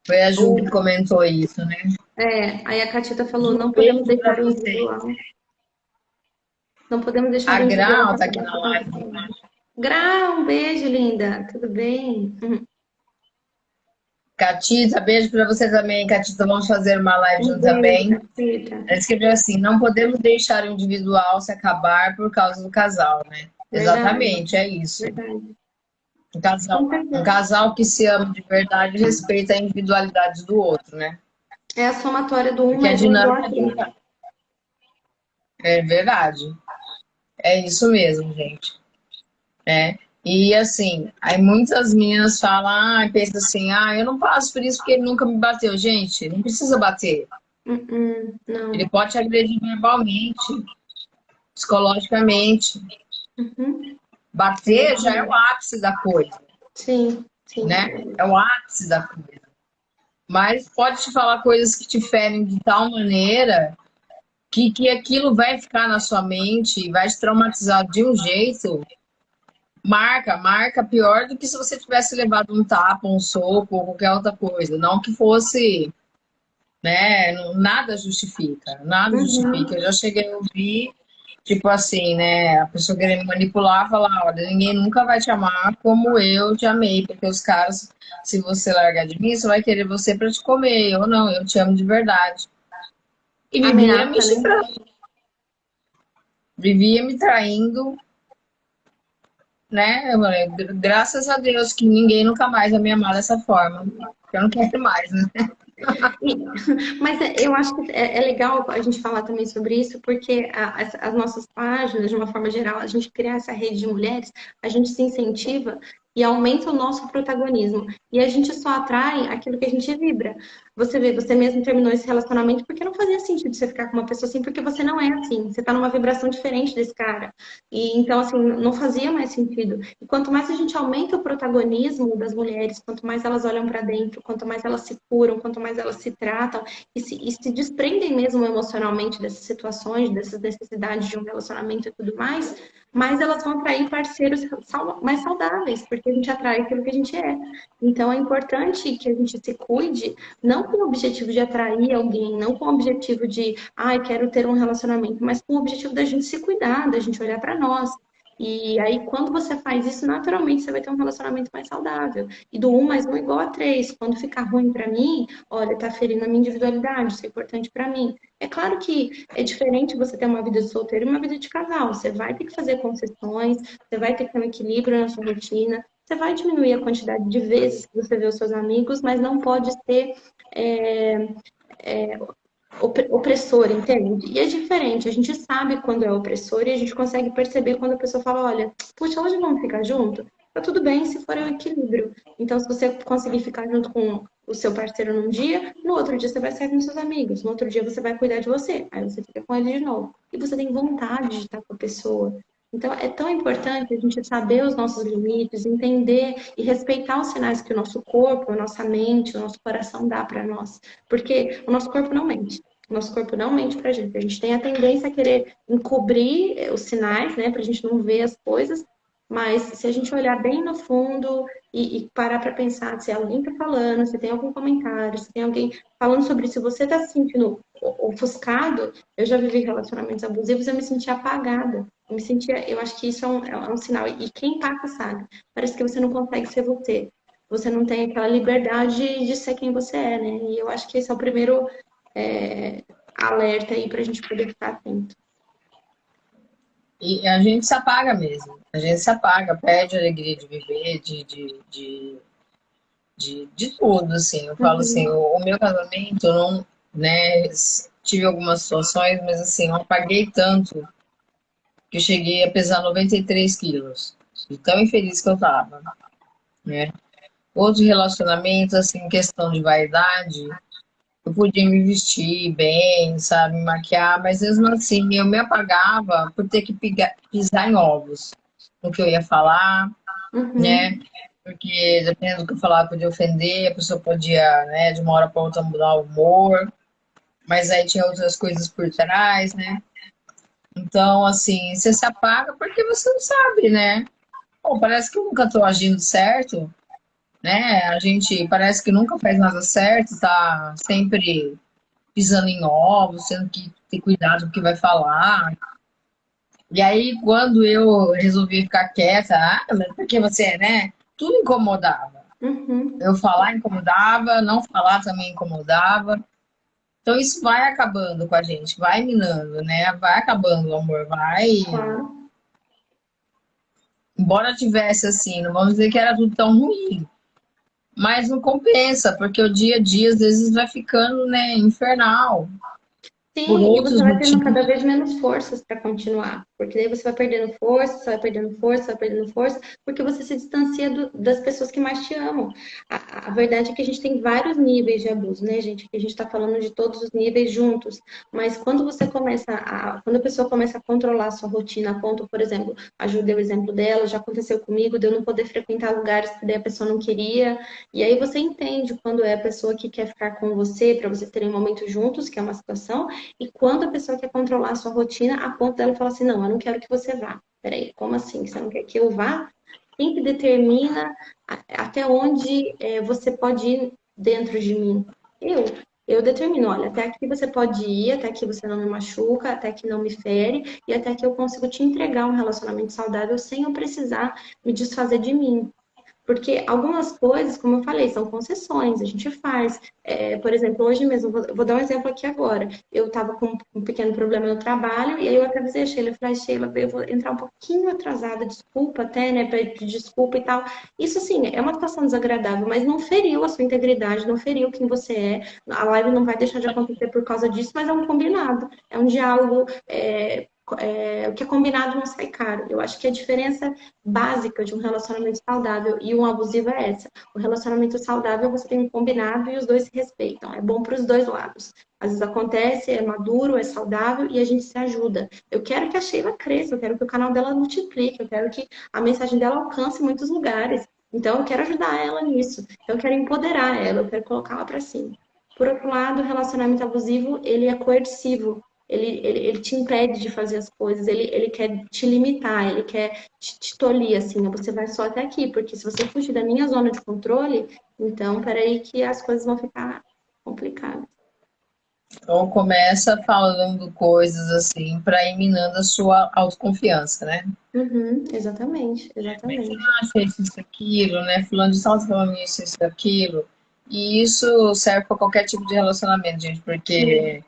S1: Foi a Ju que comentou isso, né?
S2: Aí a Catita falou,
S1: Um
S2: não podemos
S1: beijo pra
S2: deixar o
S1: vocês.
S2: individual. Não podemos deixar
S1: A
S2: o individual
S1: Grau tá aqui
S2: acabar
S1: na
S2: com o
S1: live.
S2: coletivo. Gra, um beijo, linda. Tudo bem?
S1: Catita, beijo pra você também, Catita. Vamos fazer uma live
S2: Um
S1: junto
S2: beijo,
S1: também.
S2: Catita.
S1: Ela escreveu assim: não podemos deixar o individual se acabar por causa do casal, né?
S2: Verdade,
S1: Exatamente, é isso.
S2: verdade.
S1: Um
S2: Com certeza.
S1: casal que se ama de verdade respeita a individualidade do outro, né?
S2: É a somatória do um
S1: Porque a
S2: mais um igual a
S1: dinâmica de um
S2: 3.
S1: é verdade. É isso mesmo, gente. É. E assim, aí muitas meninas falam, pensa assim, eu não passo por isso porque ele nunca me bateu. Gente, não precisa bater.
S2: Não.
S1: Ele pode te agredir verbalmente, psicologicamente.
S2: Uhum.
S1: Bater já é o
S2: Exatamente.
S1: ápice da coisa,
S2: Sim, sim.
S1: né? É o ápice da coisa. Mas pode te falar coisas que te ferem de tal maneira que aquilo vai ficar na sua mente, vai te traumatizar de um jeito, marca pior do que se você tivesse levado um tapa, um soco ou qualquer outra coisa. Não que fosse, né? Nada justifica, nada justifica. Eu
S2: Uhum.
S1: já cheguei a ouvir, tipo assim, né? A pessoa querendo manipular, falar, olha, ninguém nunca vai te amar como eu te amei, porque os caras, se você largar de mim, só vai querer você para te comer. Eu não, eu te amo de verdade. E vivia me
S2: Ameaça, né?
S1: chifrando, vivia me traindo, né? Eu falei, graças a Deus que ninguém nunca mais vai me amar dessa forma. Eu não quero mais, né?
S2: Mas eu acho que é legal a gente falar também sobre isso, porque as nossas páginas, de uma forma geral, a gente criar essa rede de mulheres, a gente se incentiva e aumenta o nosso protagonismo. E a gente só atrai aquilo que a gente vibra. Você vê, você mesmo terminou esse relacionamento porque não fazia sentido você ficar com uma pessoa assim, porque você não é assim. Você tá numa vibração diferente desse cara. E então, assim, não fazia mais sentido. E quanto mais a gente aumenta o protagonismo das mulheres, quanto mais elas olham para dentro, quanto mais elas se curam, quanto mais elas se tratam e se desprendem mesmo emocionalmente dessas situações, dessas necessidades de um relacionamento e tudo mais elas vão atrair parceiros mais saudáveis, porque a gente atrai aquilo que a gente é. Então, é importante que a gente se cuide não com o objetivo de atrair alguém, não com o objetivo de, quero ter um relacionamento, mas com o objetivo da gente se cuidar, da gente olhar para nós. E aí, quando você faz isso, naturalmente você vai ter um relacionamento mais saudável. E do 1 + 1 igual a 3. Quando ficar ruim para mim, olha, tá ferindo a minha individualidade, isso é importante para mim. É claro que é diferente você ter uma vida de solteiro e uma vida de casal. Você vai ter que fazer concessões, você vai ter que ter um equilíbrio na sua rotina, você vai diminuir a quantidade de vezes que você vê os seus amigos, mas não pode ser é, é, opressor, entende? E é diferente, a gente sabe quando é opressor e a gente consegue perceber quando a pessoa fala, olha, puxa, hoje vamos ficar junto? Tá tudo bem se for um equilíbrio. Então, se você conseguir ficar junto com o seu parceiro num dia, no outro dia você vai sair com seus amigos, no outro dia você vai cuidar de você, aí você fica com ele de novo. E você tem vontade de estar com a pessoa. Então, é tão importante a gente saber os nossos limites, entender e respeitar os sinais que o nosso corpo, a nossa mente, o nosso coração dá para nós. Porque o nosso corpo não mente. O nosso corpo não mente pra gente. A gente tem a tendência a querer encobrir os sinais, né, pra gente não ver as coisas. Mas se a gente olhar bem no fundo e parar para pensar se alguém está falando, se tem algum comentário, se tem alguém falando sobre se você está se sentindo ofuscado, eu já vivi relacionamentos abusivos, eu me sentia apagada. Eu acho que isso é um sinal. E quem passa sabe. Parece que você não consegue ser você. Você não tem aquela liberdade de ser quem você é, né? E eu acho que esse é o primeiro alerta aí para a gente poder ficar atento.
S1: E a gente se apaga mesmo. A gente se apaga, perde a alegria de viver, de tudo, assim. Eu falo assim,
S2: Uhum.
S1: o meu casamento, eu não, né, tive algumas situações, mas assim, eu apaguei tanto que eu cheguei a pesar 93 quilos. De tão infeliz que eu tava, né? Outro relacionamento, assim, questão de vaidade, eu podia me vestir bem, sabe, me maquiar, mas mesmo assim eu me apagava por ter que pisar em ovos no que eu ia falar, né?
S2: Uhum.
S1: Porque dependendo do que eu falar, podia ofender, a pessoa podia, né, de uma hora para outra mudar o humor, mas aí tinha outras coisas por trás, né? Então, assim, você se apaga porque você não sabe, né? Bom, parece que eu nunca estou agindo certo, né? A gente parece que nunca faz nada certo, tá sempre pisando em ovos, tendo que ter cuidado com o que vai falar. E aí, quando eu resolvi ficar quieta, mas porque você, né? Tudo incomodava.
S2: Uhum.
S1: Eu falar incomodava, não falar também incomodava. Então, isso vai acabando com a gente, vai minando, né? Vai acabando o amor, vai.
S2: Claro.
S1: Embora tivesse assim, não vamos dizer que era tudo tão ruim, mas não compensa, porque o dia a dia às vezes vai ficando, né, infernal, por
S2: Sim, e você
S1: outros
S2: vai tendo
S1: motivos.
S2: cada vez menos forças para continuar, porque daí você vai perdendo força, você vai perdendo força, você vai perdendo força, porque você se distancia das pessoas que mais te amam. A verdade é que a gente tem vários níveis de abuso, né, gente? Que a gente está falando de todos os níveis juntos, mas quando a pessoa começa a controlar a sua rotina, a ponto, por exemplo, a Ju deu o exemplo dela, já aconteceu comigo, de eu não poder frequentar lugares que daí a pessoa não queria, e aí você entende quando é a pessoa que quer ficar com você, para vocês terem um momento juntos, que é uma situação, e quando a pessoa quer controlar a sua rotina, a ponto dela falar assim, não, eu não quero que você vá. Peraí, como assim? Você não quer que eu vá? Quem que determina até onde você pode ir dentro de mim? Eu. Eu determino, olha, até aqui você pode ir, até aqui você não me machuca, até aqui não me fere, e até aqui eu consigo te entregar um relacionamento saudável sem eu precisar me desfazer de mim. Porque algumas coisas, como eu falei, são concessões, a gente faz. Por exemplo, hoje mesmo, vou dar um exemplo aqui agora. Eu estava com um pequeno problema no trabalho, e aí eu até avisei a Sheila, eu falei, Sheila, eu vou entrar um pouquinho atrasada, desculpa até, né, pedir desculpa e tal. Isso, assim, é uma situação desagradável, mas não feriu a sua integridade, não feriu quem você é. A live não vai deixar de acontecer por causa disso, mas é um combinado, é um diálogo, o que é combinado não sai caro. Eu acho que a diferença básica de um relacionamento saudável e um abusivo é essa. O relacionamento saudável, você tem um combinado e os dois se respeitam. É bom para os dois lados. Às vezes acontece, é maduro, é saudável e a gente se ajuda. Eu quero que a Sheila cresça, eu quero que o canal dela multiplique, eu quero que a mensagem dela alcance muitos lugares. Então, eu quero ajudar ela nisso. Então, eu quero empoderar ela, eu quero colocá-la para cima. Por outro lado, o relacionamento abusivo, ele é coercivo. Ele te impede de fazer as coisas, ele quer te limitar, ele quer te tolir, assim, você vai só até aqui, porque se você fugir da minha zona de controle, então, peraí que as coisas vão ficar complicadas.
S1: Ou começa falando coisas assim para ir minando a sua autoconfiança, né?
S2: Uhum, exatamente,
S1: Mas
S2: exatamente.
S1: fulano fez isso, aquilo, né? Fulano de tal tá falando isso, aquilo. E isso serve para qualquer tipo de relacionamento, gente,
S2: Sim,
S1: porque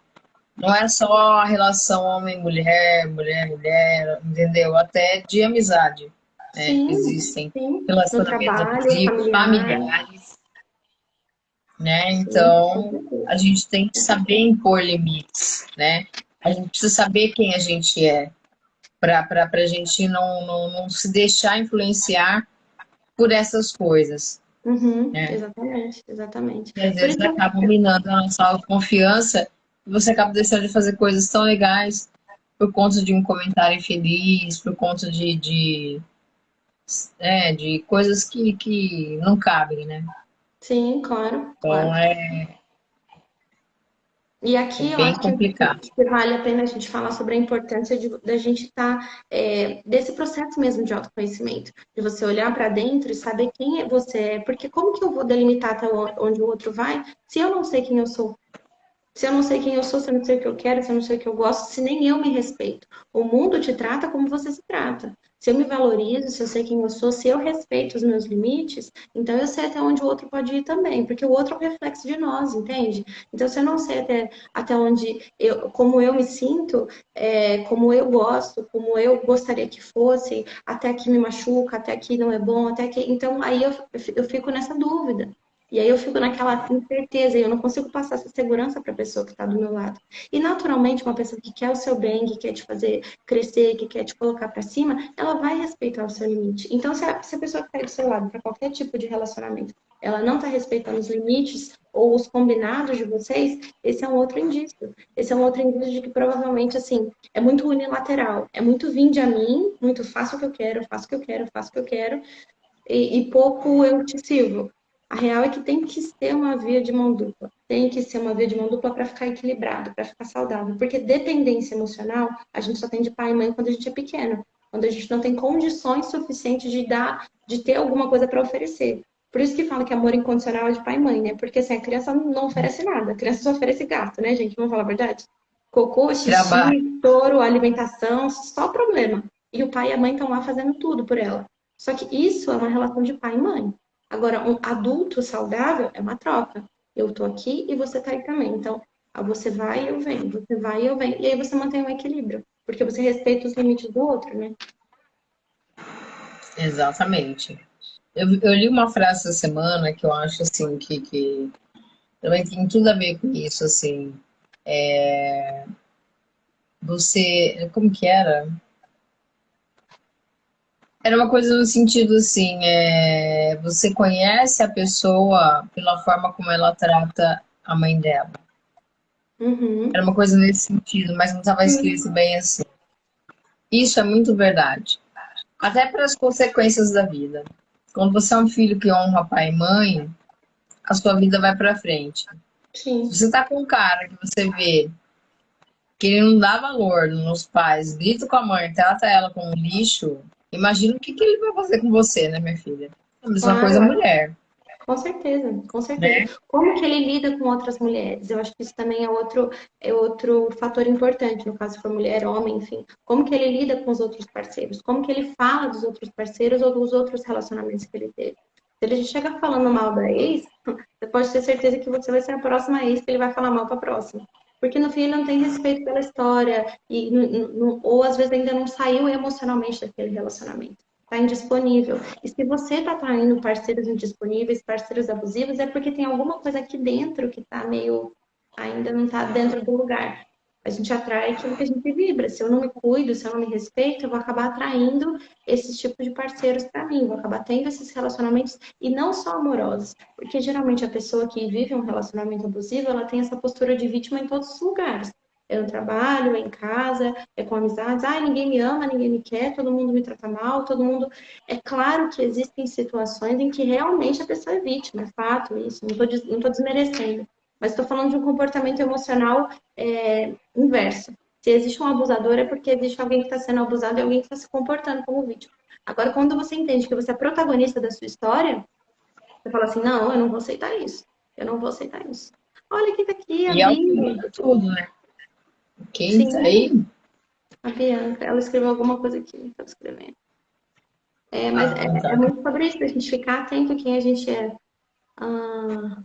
S1: não é só a relação homem-mulher, mulher-mulher, entendeu? Até de amizade, né?
S2: sim,
S1: Existem
S2: sim. No
S1: relacionamentos
S2: trabalho,
S1: abusivos,
S2: familiar,
S1: familiares, né?
S2: sim, com
S1: Então,
S2: certeza.
S1: a gente tem que saber impor limites, né? A gente precisa saber quem a gente é, para a gente não se deixar influenciar por essas coisas,
S2: Uhum,
S1: né?
S2: exatamente, exatamente.
S1: E às
S2: Por
S1: vezes
S2: isso,
S1: acabam minando a nossa autoconfiança e você acaba deixando de fazer coisas tão legais por conta de um comentário infeliz, por conta de coisas que não cabem, né?
S2: sim, claro,
S1: Então
S2: claro. E
S1: é
S2: aqui eu
S1: bem
S2: acho
S1: complicado.
S2: que vale a pena a gente falar sobre a importância da gente estar desse processo mesmo de autoconhecimento, de você olhar para dentro e saber quem você é, porque como que eu vou delimitar até onde o outro vai se eu não sei quem eu sou? Se eu não sei quem eu sou, se eu não sei o que eu quero, se eu não sei o que eu gosto, se nem eu me respeito. O mundo te trata como você se trata. Se eu me valorizo, se eu sei quem eu sou, se eu respeito os meus limites, então eu sei até onde o outro pode ir também, porque o outro é um reflexo de nós, entende? Então, se eu não sei até onde como eu me sinto, como eu gosto, como eu gostaria que fosse, até aqui me machuca, até aqui não é bom, até aqui. Então, aí eu fico nessa dúvida. E aí eu fico naquela incerteza e eu não consigo passar essa segurança para a pessoa que está do meu lado. E naturalmente, uma pessoa que quer o seu bem, que quer te fazer crescer, que quer te colocar para cima, ela vai respeitar o seu limite. Então, se a pessoa que está aí do seu lado, para qualquer tipo de relacionamento, ela não está respeitando os limites ou os combinados de vocês, esse é um outro indício. Esse é um outro indício de que provavelmente, assim, é muito unilateral. É muito vinde a mim, muito faço o que eu quero, faço o que eu quero, faço o que eu quero, e pouco eu te sirvo. A real é que tem que ser uma via de mão dupla. Tem que ser uma via de mão dupla para ficar equilibrado, para ficar saudável. Porque dependência emocional, a gente só tem de pai e mãe quando a gente é pequeno. Quando a gente não tem condições suficientes de ter alguma coisa para oferecer. Por isso que fala que amor incondicional é de pai e mãe, né? Porque assim, a criança não oferece nada. A criança só oferece gasto, né, gente? Vamos falar a verdade? Cocô,
S1: Trabalho.
S2: xixi, choro, alimentação, só problema. E o pai e a mãe estão lá fazendo tudo por ela. Só que isso é uma relação de pai e mãe. Agora, um adulto saudável é uma troca. Eu tô aqui e você tá aí também. Então, você vai e eu venho, você vai e eu venho. E aí você mantém um equilíbrio, porque você respeita os limites do outro, né?
S1: Exatamente. Eu li uma frase essa semana que eu acho assim que também tem tudo a ver com isso, assim. Você, como que era? Era uma coisa no sentido assim, você conhece a pessoa pela forma como ela trata a mãe dela. Era
S2: Uhum.
S1: uma coisa nesse sentido, mas não estava escrito
S2: Sim.
S1: bem assim. Isso é muito verdade. Até para as consequências da vida. Quando você é um filho que honra pai e mãe, a sua vida vai para frente. Se
S2: Sim.
S1: você tá com um cara que você vê que ele não dá valor nos pais, grita com a mãe, trata ela como um lixo, imagina o que ele vai fazer com você, né, minha filha? A mesma coisa a
S2: Claro,
S1: mulher,
S2: com certeza, com certeza.
S1: né?
S2: Como que ele lida com outras mulheres? Eu acho que isso também é outro fator importante, no caso se for mulher, homem, enfim. Como que ele lida com os outros parceiros? Como que ele fala dos outros parceiros ou dos outros relacionamentos que ele teve? Se ele chega falando mal da ex, você pode ter certeza que você vai ser a próxima ex que ele vai falar mal para a próxima. Porque no fim ele não tem respeito pela história, ou às vezes ainda não saiu emocionalmente daquele relacionamento. Está indisponível. E se você está traindo parceiros indisponíveis, parceiros abusivos, é porque tem alguma coisa aqui dentro que está meio. Ainda não está dentro do lugar. A gente atrai aquilo que a gente vibra. Se eu não me cuido, se eu não me respeito, eu vou acabar atraindo esses tipos de parceiros para mim, vou acabar tendo esses relacionamentos e não só amorosos, porque geralmente a pessoa que vive um relacionamento abusivo, ela tem essa postura de vítima em todos os lugares. É no trabalho, é em casa, é com amizades. Ah, ninguém me ama, ninguém me quer, todo mundo me trata mal, todo mundo. É claro que existem situações em que realmente a pessoa é vítima, é fato isso, não tô desmerecendo. Mas estou falando de um comportamento emocional inverso. Se existe um abusador, é porque existe alguém que está sendo abusado e alguém que está se comportando como vítima. Agora, quando você entende que você é protagonista da sua história, você fala assim, não, eu não vou aceitar isso. Eu não vou aceitar isso. Olha quem tá aqui, a
S1: E é o
S2: Bi.
S1: que muda tudo, né? Quem tá
S2: Sim,
S1: aí?
S2: a Bianca. Ela escreveu alguma coisa aqui. Estava escrevendo. Mas
S1: Ah,
S2: é
S1: tá.
S2: muito sobre isso, a gente ficar atento a quem a gente é. Ah,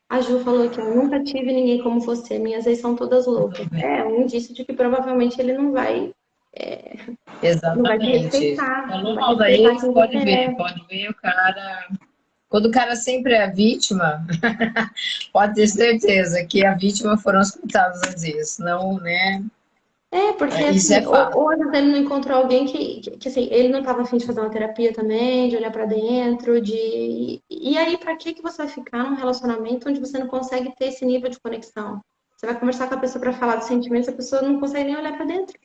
S2: a Ju falou que eu nunca tive ninguém como você, minhas ex são todas loucas. É um indício de que provavelmente ele não vai te
S1: Exatamente.
S2: respeitar, não
S1: Falou
S2: vai
S1: mal da
S2: respeitar
S1: ex,
S2: quem você é.
S1: pode ver o cara. Quando o cara sempre é a vítima, pode ter certeza que a vítima foram os coitados às vezes. Não, né?
S2: Porque
S1: Isso é
S2: assim,
S1: fato.
S2: ou às vezes ele não encontrou alguém que assim, ele não estava afim de fazer uma terapia também, de olhar pra dentro, de. E aí, pra que você vai ficar num relacionamento onde você não consegue ter esse nível de conexão? Você vai conversar com a pessoa pra falar dos sentimentos, a pessoa não consegue nem olhar pra dentro.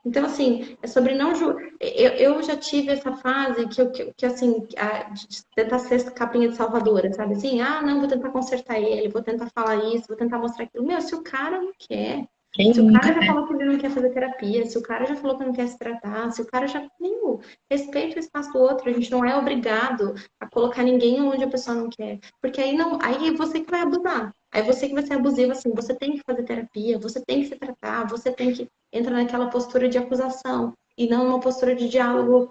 S2: Então, assim, é sobre não julgar. Eu já tive essa fase que assim, de tentar ser capinha de salvadora, sabe? Assim, ah, não, vou tentar consertar ele, vou tentar falar isso, vou tentar mostrar aquilo. Meu, se o cara não quer,
S1: Quem
S2: se o cara
S1: nunca,
S2: já
S1: né?
S2: falou que ele não quer fazer terapia, se o cara já falou que não quer se tratar, se o cara já. Meu, respeita o espaço do outro, a gente não é obrigado a colocar ninguém onde a pessoa não quer. Porque aí não, aí é você que vai abusar. Aí você que vai ser abusivo, assim, você tem que fazer terapia, você tem que se tratar, você tem que entra naquela postura de acusação e não uma postura de diálogo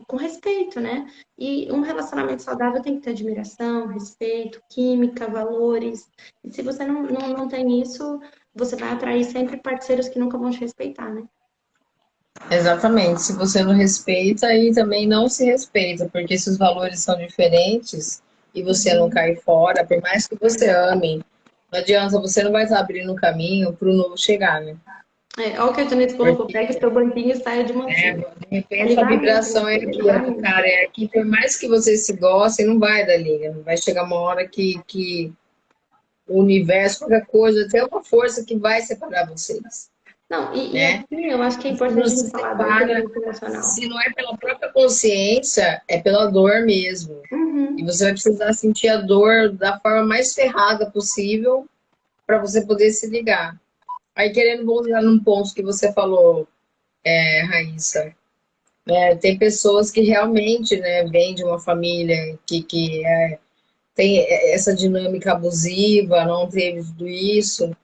S2: com respeito, né? E um relacionamento saudável tem que ter admiração, respeito, química, valores. E se você não tem isso, você vai atrair sempre parceiros que nunca vão te respeitar, né?
S1: Exatamente. Se você não respeita, aí também não se respeita, porque se os valores são diferentes e você não
S2: Uhum.
S1: cai fora, por mais que você ame, não adianta, você não vai estar abrindo um caminho para o novo chegar, né?
S2: Olha o que a Janice colocou,
S1: Porque,
S2: pegue seu banquinho e saia de
S1: né,
S2: mansinho.
S1: de
S2: É
S1: repente a
S2: livramento, minha
S1: vibração é
S2: filha, é
S1: aqui, a do
S2: livramento.
S1: cara é aqui, por mais que você se goste, não vai dar liga, não vai chegar uma hora que o universo, qualquer coisa, tem uma força que vai separar vocês,
S2: Não, e
S1: né?
S2: aqui eu acho que é
S1: E quando
S2: importante a
S1: se
S2: gente falar da
S1: separa,
S2: inteligência emocional.
S1: se não é pela própria consciência, é pela dor mesmo. E
S2: Uhum.
S1: você vai precisar sentir a dor da forma mais ferrada possível para você poder se ligar. Aí, querendo voltar num ponto que você falou, Raíssa, tem pessoas que realmente, né, vêm de uma família que tem essa dinâmica abusiva, não teve tudo isso,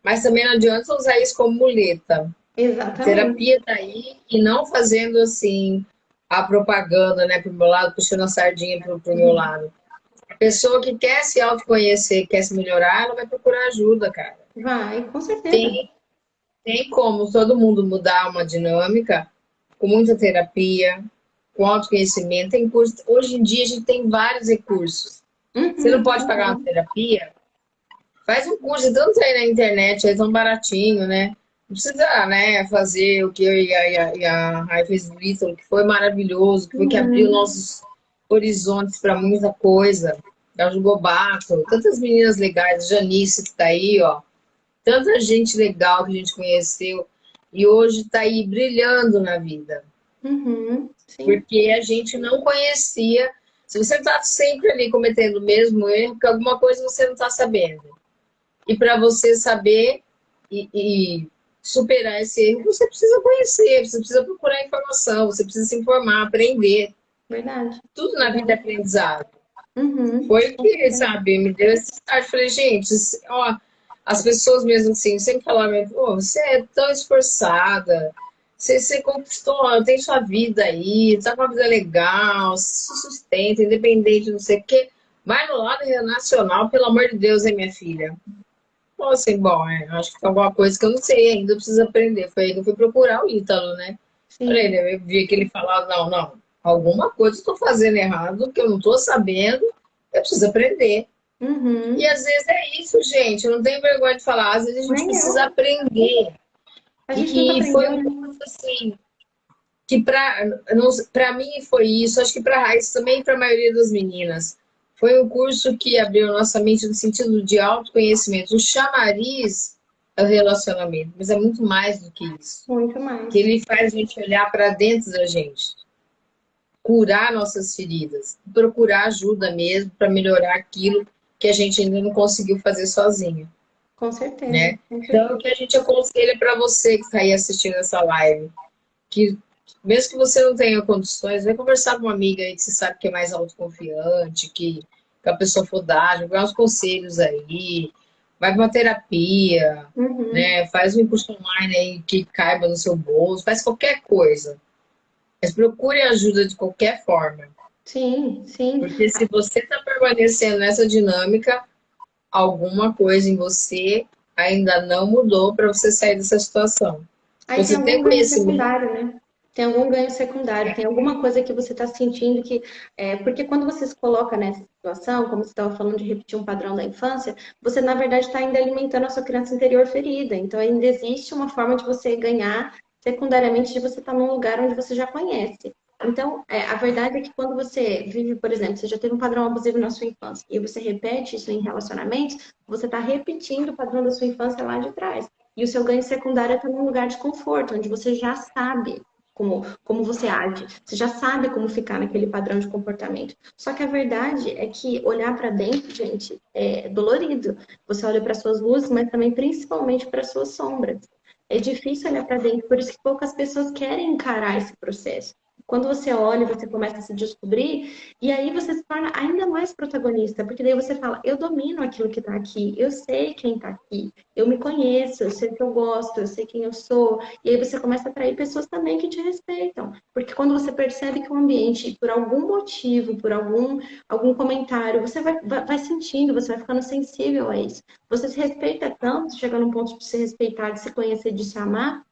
S1: mas também não adianta usar isso como muleta. A
S2: Exatamente.
S1: terapia tá aí e não fazendo assim a propaganda, né, pro meu lado, puxando a sardinha pro meu lado. A pessoa que quer se autoconhecer, quer se melhorar, ela vai procurar ajuda, cara.
S2: Vai, com certeza.
S1: Tem, tem como todo mundo mudar uma dinâmica com muita terapia, com autoconhecimento. Tem curso, hoje em dia a gente tem vários recursos. Você não
S2: Uhum,
S1: pode pagar uma
S2: uhum,
S1: terapia? Faz um curso, tanto aí na internet, é tão baratinho, né? Não precisa, né, fazer o que eu e a Rai fez do Ítalo, que foi maravilhoso, que foi que abriu
S2: uhum,
S1: nossos horizontes para muita coisa. A Jugobato, tantas meninas legais, a Janice que está aí, ó. Tanta gente legal que a gente conheceu e hoje está aí brilhando na vida.
S2: sim,
S1: Porque a gente não conhecia. Se você está sempre ali cometendo o mesmo erro, que alguma coisa você não está sabendo. E para você saber e superar esse erro, você precisa conhecer, você precisa procurar informação, você precisa se informar, aprender.
S2: verdade,
S1: Tudo na vida é
S2: verdade.
S1: aprendizado. Foi
S2: Com
S1: que,
S2: certeza.
S1: sabe, me deu esse start. Falei, gente, ó, as pessoas mesmo assim, sempre falavam, pô, você é tão esforçada, você conquistou, tem sua vida aí, tá com uma vida legal, se sustenta, independente, não sei o quê. Vai no lado nacional, pelo amor de Deus, hein, minha filha? Falou assim, bom, acho que tem alguma coisa que eu não sei ainda, eu preciso aprender. Foi aí que eu fui procurar o Ítalo, né? Falei,
S2: Sim,
S1: né, eu vi que ele falava, não, alguma coisa eu estou fazendo errado, que eu não estou sabendo, eu preciso aprender. E
S2: Uhum.
S1: às vezes é isso, gente. Eu não tenho vergonha de falar. Às vezes a gente
S2: Nem
S1: precisa
S2: eu.
S1: aprender.
S2: A gente nunca
S1: E foi
S2: aprendeu,
S1: um
S2: né?
S1: curso assim, que para mim foi isso, acho que para a Raíssa também e para a maioria das meninas. Foi um curso que abriu nossa mente no sentido de autoconhecimento. O chamariz é o relacionamento, mas é muito mais do que isso.
S2: Muito
S1: Que
S2: mais.
S1: ele faz a gente olhar para dentro da gente, curar nossas feridas, procurar ajuda mesmo para melhorar aquilo que a gente ainda não conseguiu fazer sozinho,
S2: Com certeza,
S1: né?
S2: com
S1: Então, o
S2: certeza.
S1: que a gente aconselha para você que está aí assistindo essa live, que mesmo que você não tenha condições, vai conversar com uma amiga aí que você sabe que é mais autoconfiante, que a pessoa for dar, vai uns conselhos aí, vai para uma terapia,
S2: Uhum.
S1: né? Faz um curso online aí que caiba no seu bolso, faz qualquer coisa. Mas procure ajuda de qualquer forma.
S2: Sim, sim.
S1: Porque se você está permanecendo nessa dinâmica, alguma coisa em você ainda não mudou para você sair dessa situação. Se
S2: Aí tem
S1: você tem
S2: algum ganho
S1: conhecimento,
S2: secundário, né? Tem algum ganho secundário, tem alguma coisa que você está sentindo que. Porque quando você se coloca nessa situação, como você estava falando de repetir um padrão da infância, você, na verdade, está ainda alimentando a sua criança interior ferida. Então, ainda existe uma forma de você ganhar secundariamente de você estar num lugar onde você já conhece. Então, a verdade é que quando você vive, por exemplo, você já teve um padrão abusivo na sua infância e você repete isso em relacionamentos, você está repetindo o padrão da sua infância lá de trás. E o seu ganho secundário está num lugar de conforto, onde você já sabe como você age, você já sabe como ficar naquele padrão de comportamento. Só que a verdade é que olhar para dentro, gente, é dolorido. Você olha para suas luzes, mas também principalmente para suas sombras. É difícil olhar para dentro, por isso que poucas pessoas querem encarar esse processo. Quando você olha, você começa a se descobrir, e aí você se torna ainda mais protagonista, porque daí você fala: eu domino aquilo que está aqui, eu sei quem está aqui, eu me conheço, eu sei o que eu gosto, eu sei quem eu sou. E aí você começa a atrair pessoas também que te respeitam. Porque quando você percebe que o ambiente, por algum motivo, por algum comentário, você vai sentindo, você vai ficando sensível a isso. Você se respeita tanto, chega num ponto de se respeitar, de se conhecer, de se amar,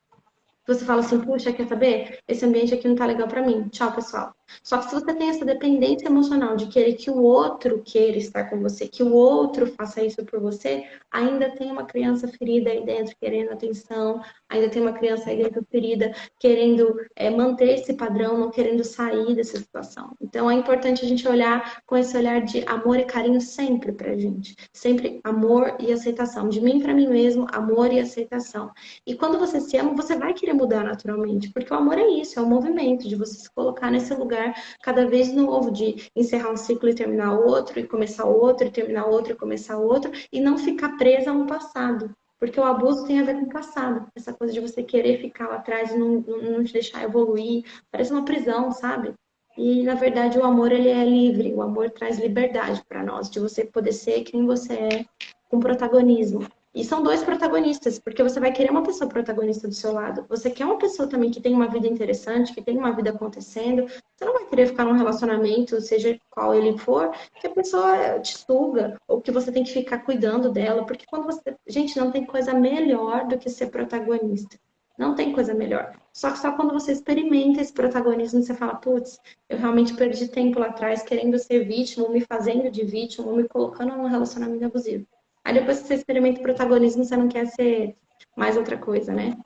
S2: você fala assim: puxa, quer saber? Esse ambiente aqui não tá legal para mim. Tchau, pessoal. Só que se você tem essa dependência emocional de querer que o outro queira estar com você, que o outro faça isso por você, ainda tem uma criança ferida aí dentro querendo atenção, ainda tem uma criança aí dentro ferida querendo manter esse padrão, não querendo sair dessa situação. Então é importante a gente olhar com esse olhar de amor e carinho sempre pra gente. Sempre amor e aceitação. De mim para mim mesmo, amor e aceitação. E quando você se ama, você vai querer mudar naturalmente, porque o amor é isso, é um movimento de você se colocar nesse lugar cada vez novo, de encerrar um ciclo e terminar outro, e começar outro, e terminar outro, e começar outro, e não ficar presa a um passado. Porque o abuso tem a ver com o passado. Essa coisa de você querer ficar lá atrás e não te deixar evoluir. Parece uma prisão, sabe? E, na verdade, o amor, ele é livre. O amor traz liberdade para nós, de você poder ser quem você é, com protagonismo. E são dois protagonistas, porque você vai querer uma pessoa protagonista do seu lado. Você quer uma pessoa também que tem uma vida interessante, que tem uma vida acontecendo. Você não vai querer ficar num relacionamento, seja qual ele for, que a pessoa te suga, ou que você tem que ficar cuidando dela, porque quando você. Gente, não tem coisa melhor do que ser protagonista. Não tem coisa melhor. Só que só quando você experimenta esse protagonismo, você fala: putz, eu realmente perdi tempo lá atrás querendo ser vítima, ou me fazendo de vítima, ou me colocando num relacionamento abusivo. Aí depois que você experimenta o protagonismo, você não quer ser mais outra coisa, né?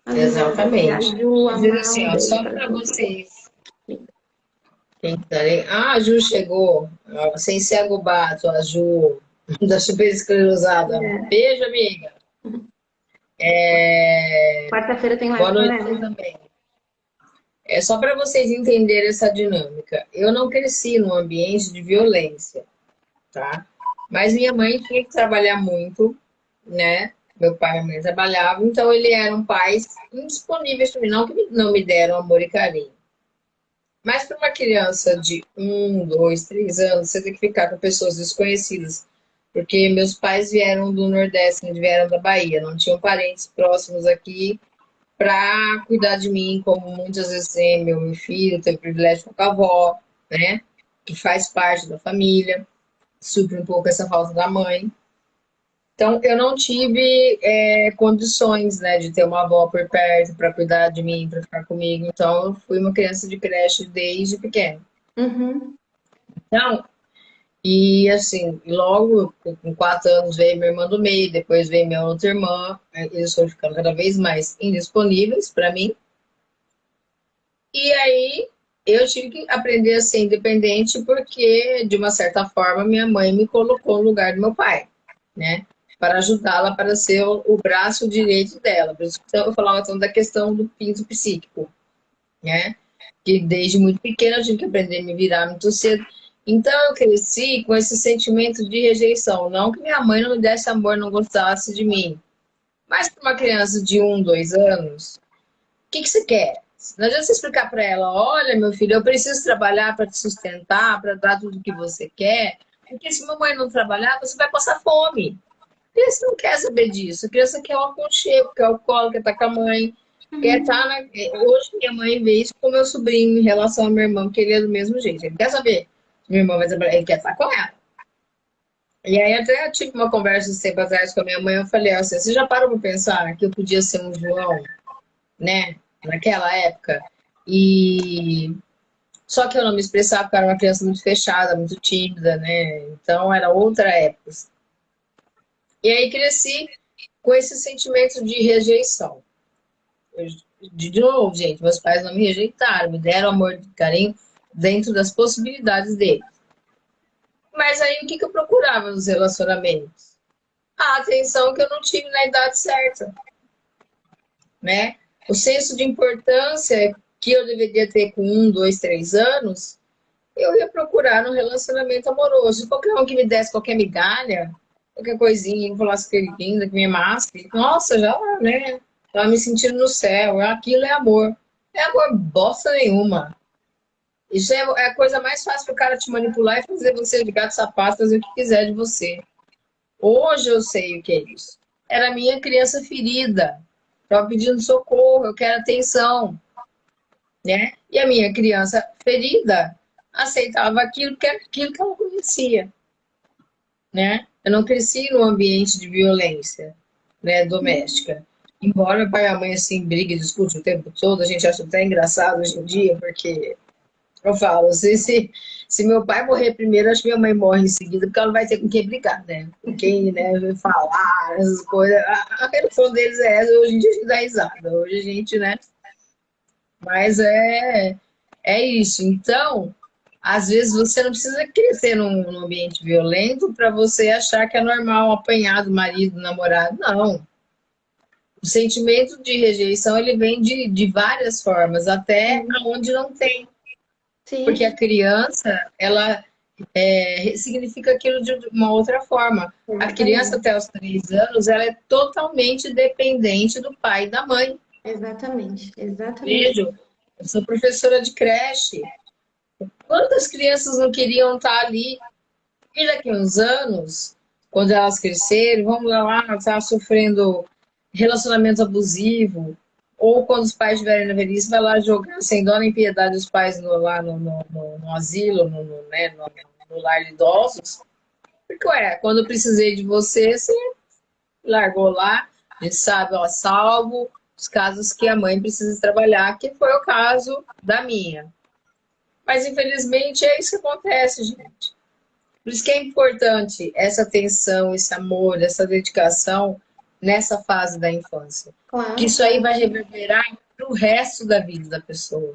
S2: As meninas aqui, a
S1: exatamente.
S2: Ju, a
S1: Dizer
S2: Mal,
S1: assim,
S2: um
S1: ó,
S2: beijo
S1: só
S2: para
S1: para
S2: vocês.
S1: vocês tentarem. Ah, a Ju chegou, ó, sem ser agobado, a Ju, da super esclerosada.
S2: É.
S1: Beijo, amiga.
S2: Quarta-feira tem
S1: Boa
S2: live com a
S1: noite pra você
S2: Helena.
S1: também. É só para vocês entenderem essa dinâmica. Eu não cresci num ambiente de violência, tá? Mas minha mãe tinha que trabalhar muito, né? Meu pai e minha mãe trabalhavam, então eles eram pais indisponíveis para mim, não que não me deram amor e carinho. Mas para uma criança de 1, 2, 3 anos, você tem que ficar com pessoas desconhecidas. Porque meus pais vieram do Nordeste, vieram da Bahia, não tinham parentes próximos aqui para cuidar de mim, como muitas vezes tem meu filho, tem o privilégio com a avó, né? Que faz parte da família, supre um pouco essa falta da mãe. Então, eu não tive condições, né, de ter uma avó por perto para cuidar de mim, para ficar comigo. Então, eu fui uma criança de creche desde pequena.
S2: Uhum.
S1: Então, E assim, logo com 4 anos veio minha irmã do meio, depois veio minha outra irmã, eles foram ficando cada vez mais indisponíveis para mim. E aí eu tive que aprender a ser independente porque, de uma certa forma, minha mãe me colocou no lugar do meu pai, né? Para ajudá-la para ser o braço direito dela. Por isso que eu falava tanto da questão do pinto psíquico, né? Que desde muito pequena eu tive que aprender a me virar muito cedo. Então eu cresci com esse sentimento de rejeição. Não que minha mãe não me desse amor, não gostasse de mim. Mas para uma criança de 1, 2 anos, que você quer? Não adianta você explicar para ela, olha, meu filho, eu preciso trabalhar para te sustentar, para dar tudo o que você quer, porque se mamãe não trabalhar, você vai passar fome. A criança não quer saber disso. A criança quer o aconchego, quer o colo, quer estar com a mãe, quer
S2: Uhum.
S1: estar na... Hoje minha mãe vê isso com meu sobrinho em relação ao meu irmão, que ele é do mesmo jeito. Ele quer saber se minha irmã vai trabalhar, ele quer estar com ela. E aí até eu tive uma conversa um tempo atrás com a minha mãe, eu falei assim, você já parou para pensar que eu podia ser um João, né, naquela época. E só que eu não me expressava porque eu era uma criança muito fechada, muito tímida, né? Então era outra época. E aí cresci com esse sentimento de rejeição. Eu, de novo, gente, meus pais não me rejeitaram, me deram amor e carinho dentro das possibilidades deles. Mas aí o que eu procurava nos relacionamentos? A atenção que eu não tive na idade certa, né? O senso de importância que eu deveria ter com 1, 2, 3 anos, eu ia procurar um relacionamento amoroso. Qualquer um que me desse qualquer migalha, qualquer coisinha, que falasse que ele linda, que me amasse, nossa, já, né? Tava me sentindo no céu. Aquilo é amor. É amor bosta nenhuma. Isso é a coisa mais fácil para o cara te manipular e fazer você de gato sapato, fazer o que quiser de você. Hoje eu sei o que é isso. Era a minha criança ferida. Estava pedindo socorro, eu quero atenção, né? E a minha criança ferida aceitava aquilo que ela conhecia, né? Eu não cresci num ambiente de violência, né, doméstica. Embora meu pai e a mãe assim briguem e discutem o tempo todo, a gente acha até engraçado hoje em dia, porque eu falo, se meu pai morrer primeiro, acho que minha mãe morre em seguida, porque ela não vai ter com quem brigar, né? Com quem, né, falar, essas coisas. A relação deles é essa, hoje em dia a gente dá risada. Hoje a gente, né? Mas é isso. Então, às vezes você não precisa crescer num ambiente violento para você achar que é normal apanhar do marido, do namorado. Não. O sentimento de rejeição ele vem de várias formas, até
S2: Sim,
S1: onde não tem. Porque a
S2: sim,
S1: criança, ela significa aquilo de uma outra forma. A criança
S2: exatamente.
S1: até os 3 anos, ela é totalmente dependente do pai e da mãe.
S2: Exatamente, exatamente.
S1: Vejo, eu sou professora de creche. Quantas crianças não queriam estar ali? E daqui a uns anos, quando elas crescerem, vamos lá, estar sofrendo relacionamento abusivo, ou quando os pais estiverem na velhice, vai lá jogar sem dó nem piedade os pais lá no asilo, né, no lar de idosos. Porque, ué, quando eu precisei de você, você largou lá, a gente sabe, ó, salvo os casos que a mãe precisa trabalhar, que foi o caso da minha. Mas, infelizmente, é isso que acontece, gente. Por isso que é importante essa atenção, esse amor, essa dedicação nessa fase da infância. Que
S2: Claro,
S1: isso aí
S2: claro.
S1: vai reverberar para o resto da vida da pessoa.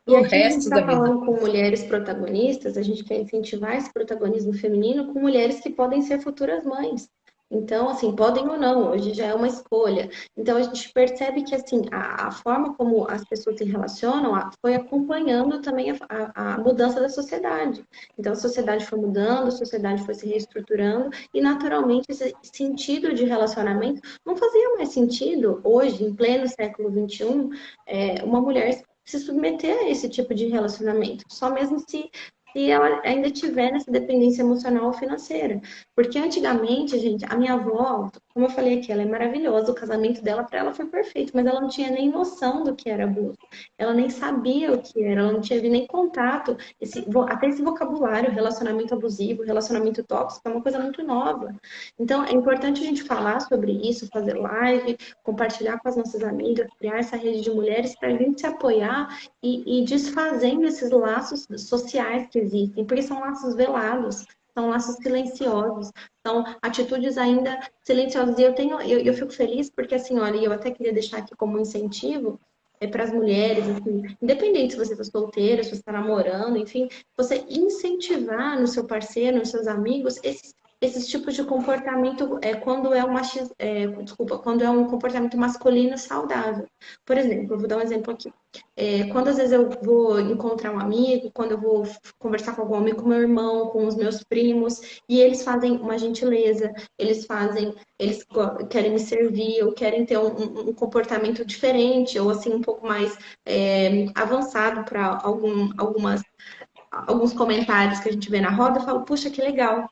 S2: E
S1: Para o
S2: aqui a gente
S1: resto
S2: está
S1: da vida.
S2: falando com mulheres protagonistas, a gente quer incentivar esse protagonismo feminino com mulheres que podem ser futuras mães. Então, assim, podem ou não, hoje já é uma escolha. Então, a gente percebe que, assim, a forma como as pessoas se relacionam foi acompanhando também a mudança da sociedade. Então, a sociedade foi mudando, a sociedade foi se reestruturando, e, naturalmente, esse sentido de relacionamento não fazia mais sentido, hoje, em pleno século XXI, uma mulher se submeter a esse tipo de relacionamento, só mesmo se ela ainda tiver nessa dependência emocional ou financeira. Porque antigamente, gente, a minha avó, como eu falei aqui, ela é maravilhosa, o casamento dela para ela foi perfeito, mas ela não tinha nem noção do que era abuso. Ela nem sabia o que era, ela não tinha nem contato, até esse vocabulário, relacionamento abusivo, relacionamento tóxico, é uma coisa muito nova. Então, é importante a gente falar sobre isso, fazer live, compartilhar com as nossas amigas, criar essa rede de mulheres para a gente se apoiar e desfazendo esses laços sociais que existem, porque são laços velados. são laços silenciosos, são atitudes ainda silenciosas. E eu fico feliz porque, assim, olha, eu até queria deixar aqui como incentivo para as mulheres, assim, independente se você está solteira, se você está namorando, enfim, você incentivar no seu parceiro, nos seus amigos, esses tipos de comportamento quando é desculpa, quando é um comportamento masculino saudável. Por exemplo, eu vou dar um exemplo aqui. Quando às vezes eu vou encontrar um amigo, quando eu vou conversar com algum amigo, com meu irmão, com os meus primos, e eles fazem uma gentileza, eles querem me servir, ou querem ter um comportamento diferente, ou assim, um pouco mais avançado para alguns comentários que a gente vê na roda, eu falo, puxa, que legal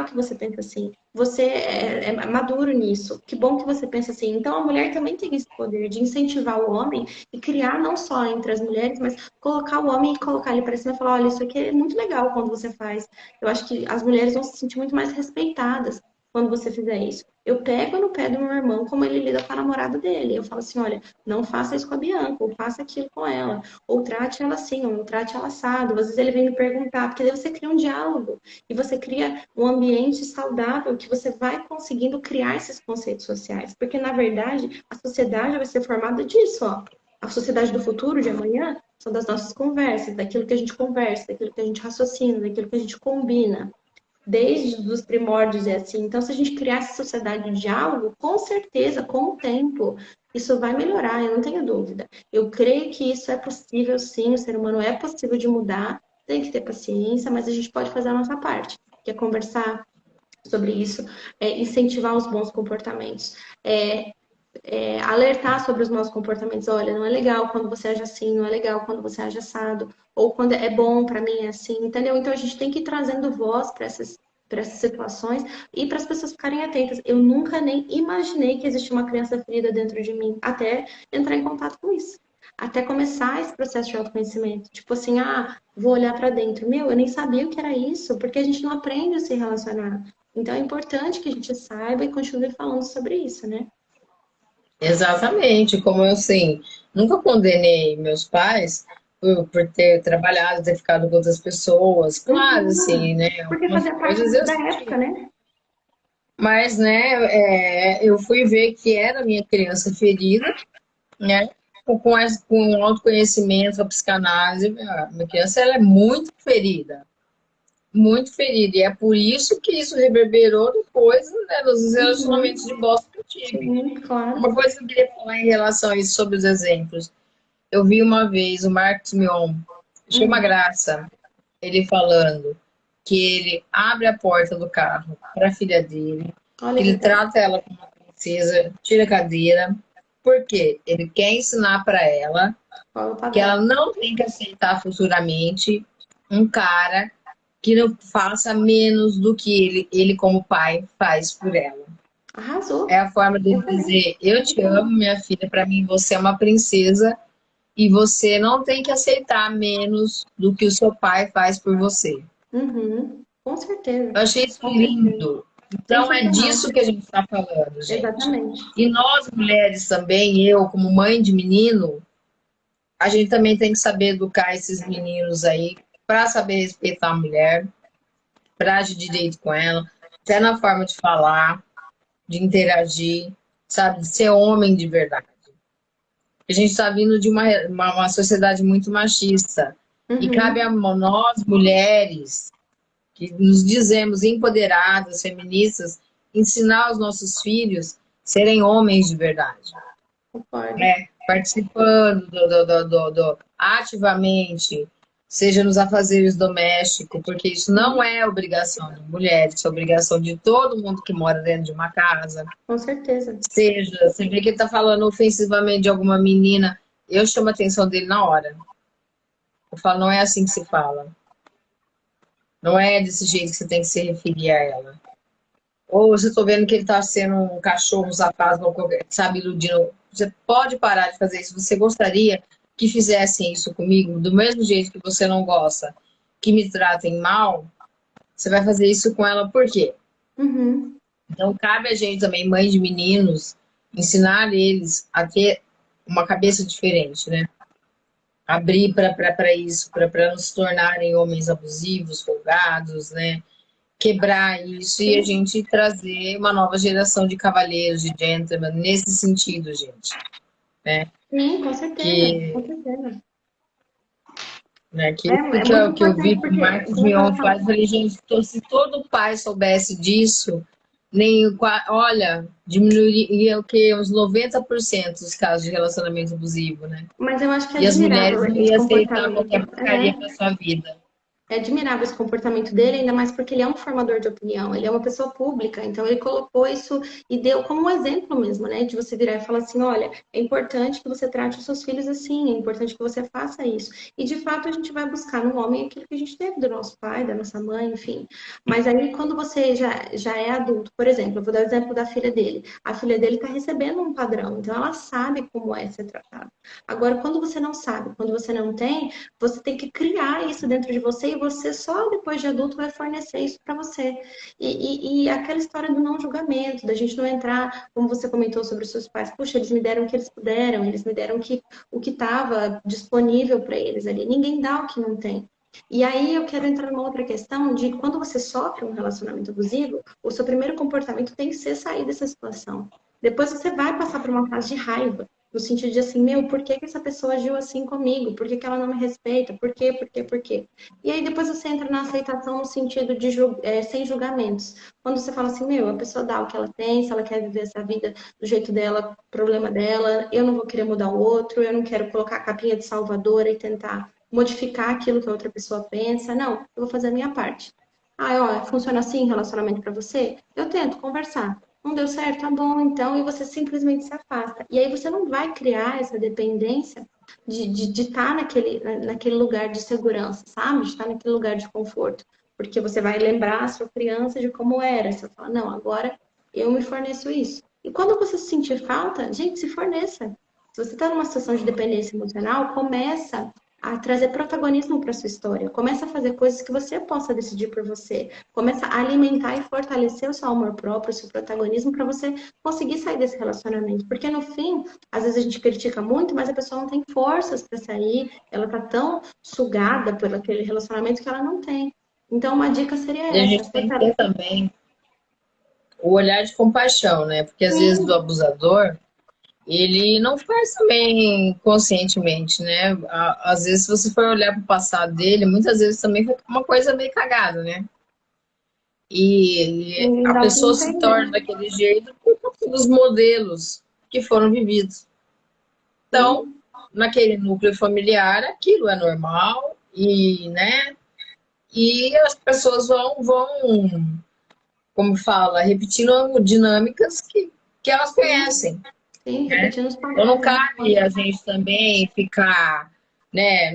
S2: que você pensa assim. Você é maduro nisso. Que bom que você pensa assim. Então, a mulher também tem esse poder de incentivar o homem e criar não só entre as mulheres, mas colocar o homem e colocar ele para cima e falar, olha, isso aqui é muito legal quando você faz. Eu acho que as mulheres vão se sentir muito mais respeitadas quando você fizer isso. Eu pego no pé do meu irmão como ele lida com a namorada dele. Eu falo assim, olha, não faça isso com a Bianca, ou faça aquilo com ela. Ou trate ela assim, ou trate ela assado. Às vezes ele vem me perguntar, porque daí você cria um diálogo e você cria um ambiente saudável que você vai conseguindo criar esses conceitos sociais. Porque, na verdade, a sociedade vai ser formada disso, ó. A sociedade do futuro, de amanhã, são das nossas conversas, daquilo que a gente conversa, daquilo que a gente raciocina, daquilo que a gente combina. Desde os primórdios é assim. Então, se a gente criar essa sociedade de diálogo, com certeza, com o tempo, isso vai melhorar, eu não tenho dúvida. Eu creio que isso é possível, sim, o ser humano é possível de mudar, tem que ter paciência, mas a gente pode fazer a nossa parte, que é conversar sobre isso, incentivar os bons comportamentos, alertar sobre os maus comportamentos. Olha, não é legal quando você age assim, não é legal quando você age assado, ou quando é bom para mim é assim, entendeu? Então a gente tem que ir trazendo voz para essas situações e para as pessoas ficarem atentas. Eu nunca nem imaginei que existia uma criança ferida dentro de mim, até entrar em contato com isso. Até começar esse processo de autoconhecimento. Tipo assim, vou olhar para dentro. Meu, eu nem sabia o que era isso, porque a gente não aprende a se relacionar. Então é importante que a gente saiba e continue falando sobre isso, né?
S1: Exatamente, como eu assim, nunca condenei meus pais por ter trabalhado, ter ficado com outras pessoas. Claro, assim,
S2: Uhum.
S1: né?
S2: Porque
S1: Algumas
S2: fazia parte
S1: coisas eu
S2: da época,
S1: senti.
S2: né?
S1: Mas, né, eu fui ver que era minha criança ferida, né? Com o autoconhecimento, a psicanálise, minha criança ela é muito ferida. E é por isso que isso reverberou depois, né, nos relacionamentos de
S2: Uhum.
S1: bosta que eu tive.
S2: Sim, claro.
S1: Uma coisa que eu queria falar em relação a isso, sobre os exemplos. Eu vi uma vez o Marcos Mion, achei uma
S2: Uhum.
S1: graça, ele falando que ele abre a porta do carro para a filha dele,
S2: Olha
S1: que
S2: que
S1: ele
S2: legal.
S1: trata ela como uma princesa, tira a cadeira, porque ele quer ensinar para ela
S2: Qual é o
S1: que
S2: padrão?
S1: ela não tem que aceitar futuramente um cara que não faça menos do que ele como pai faz por ela. É
S2: Arrasou.
S1: a forma dele
S2: Excelente.
S1: dizer: eu te amo, minha filha, para mim você é uma princesa e você não tem que aceitar menos do que o seu pai faz por você.
S2: Uhum. Com certeza.
S1: Eu achei isso
S2: Com certeza.
S1: lindo. Então é
S2: Sensacional.
S1: disso que a gente está falando, gente.
S2: Exatamente.
S1: E nós mulheres também, eu como mãe de menino, a gente também tem que saber educar esses meninos aí para saber respeitar a mulher, para agir direito com ela, até na forma de falar, de interagir, sabe, de ser homem de verdade. A gente está vindo de uma sociedade muito machista. E cabe a
S2: Uhum.
S1: nós, mulheres, que nos dizemos empoderadas, feministas, ensinar os nossos filhos a serem homens de verdade,
S2: Concordo.
S1: né? Participando ativamente, seja nos afazeres domésticos, porque isso não
S2: Uhum.
S1: é obrigação de mulheres, isso é obrigação de todo mundo que mora dentro de uma casa.
S2: Com certeza.
S1: Seja, você vê que ele está falando ofensivamente de alguma menina, eu chamo a atenção dele na hora. Eu falo, não é assim que se fala. Não é desse jeito que você tem que se referir a ela. Ou você está vendo que ele está sendo um cachorro, um safado, sabe, iludindo. Você pode parar de fazer isso. Você gostaria que fizessem isso comigo, do mesmo jeito que você não gosta, que me tratem mal? Você vai fazer isso com ela por quê?
S2: Uhum.
S1: Então, cabe a gente também, mãe de meninos, ensinar eles a ter uma cabeça diferente, né? Abrir para isso, para não se tornarem homens abusivos, folgados, né? quebrar isso e a
S2: Sim,
S1: gente trazer uma nova geração de cavalheiros, de gentlemen, nesse sentido, gente. Né?
S2: sim, com certeza, com
S1: Que,
S2: certeza.
S1: que
S2: É,
S1: isso
S2: é
S1: que
S2: muito
S1: eu
S2: importante
S1: vi que o
S2: porque,
S1: Marcos
S2: como eu
S1: Mion
S2: estava
S1: faz,
S2: falando,
S1: eu falei, gente, se todo pai soubesse disso, olha, diminuiria o quê? Uns 90% dos casos de relacionamento abusivo, né?
S2: mas eu acho que é
S1: E as mulheres
S2: admirável
S1: não
S2: esse
S1: iam aceitar
S2: comportamento.
S1: qualquer porcaria para sua vida.
S2: É admirável esse comportamento dele, ainda mais porque ele é um formador de opinião, ele é uma pessoa pública, então ele colocou isso e deu como um exemplo mesmo, né? De você virar e falar assim: olha, é importante que você trate os seus filhos assim, é importante que você faça isso. E de fato a gente vai buscar no homem aquilo que a gente teve do nosso pai, da nossa mãe, enfim. Mas aí quando você já é adulto, por exemplo, eu vou dar o exemplo da filha dele. A filha dele está recebendo um padrão, então ela sabe como é ser tratada. Agora, quando você não sabe, quando você não tem, você tem que criar isso dentro de você e você só depois de adulto vai fornecer isso para você. E aquela história do não julgamento, da gente não entrar, como você comentou sobre os seus pais, puxa, eles me deram o que eles puderam, eles me deram o que estava disponível para eles ali. Ninguém dá o que não tem. E aí eu quero entrar numa outra questão de quando você sofre um relacionamento abusivo, o seu primeiro comportamento tem que ser sair dessa situação. Depois você vai passar por uma fase de raiva. No sentido de assim, meu, por que que essa pessoa agiu assim comigo? Por que que ela não me respeita? Por quê? Por quê? Por quê? E aí depois você entra na aceitação no sentido de sem julgamentos. Quando você fala assim, meu, a pessoa dá o que ela tem, se ela quer viver essa vida do jeito dela, problema dela, eu não vou querer mudar o outro, eu não quero colocar a capinha de salvadora e tentar modificar aquilo que a outra pessoa pensa. Não, eu vou fazer a minha parte. Ah, ó, funciona assim relacionamento para você? Eu tento conversar. Não deu certo, tá bom, então, e você simplesmente se afasta. E aí você não vai criar essa dependência de estar naquele lugar de segurança, sabe? De estar naquele lugar de conforto. Porque você vai lembrar a sua criança de como era. Você fala, não, agora eu me forneço isso. E quando você sentir falta, gente, se forneça. Se você está numa situação de dependência emocional, começa a trazer protagonismo para sua história. Começa a fazer coisas que você possa decidir por você. Começa a alimentar e fortalecer o seu amor próprio, o seu protagonismo para você conseguir sair desse relacionamento. Porque no fim, às vezes a gente critica muito, mas a pessoa não tem forças para sair, ela tá tão sugada por aquele relacionamento que ela não tem. Então, uma dica seria
S1: E a
S2: essa,
S1: gente tem que ter também o olhar de compaixão, né? Porque às vezes o
S2: sim,
S1: abusador, ele não faz também conscientemente, né? Às vezes, se você for olhar para o passado dele, muitas vezes também foi uma coisa meio cagada, né? E
S2: ninguém
S1: a
S2: dá o que
S1: pessoa
S2: não
S1: se
S2: tem,
S1: torna
S2: né?
S1: daquele jeito por conta dos modelos que foram vividos. Então,
S2: Sim,
S1: naquele núcleo familiar, aquilo é normal e, né? E as pessoas como fala, repetindo dinâmicas que elas
S2: sim,
S1: conhecem.
S2: sim,
S1: Né?
S2: repetindo os
S1: Então não
S2: padrões, né?
S1: cabe a gente também ficar, né,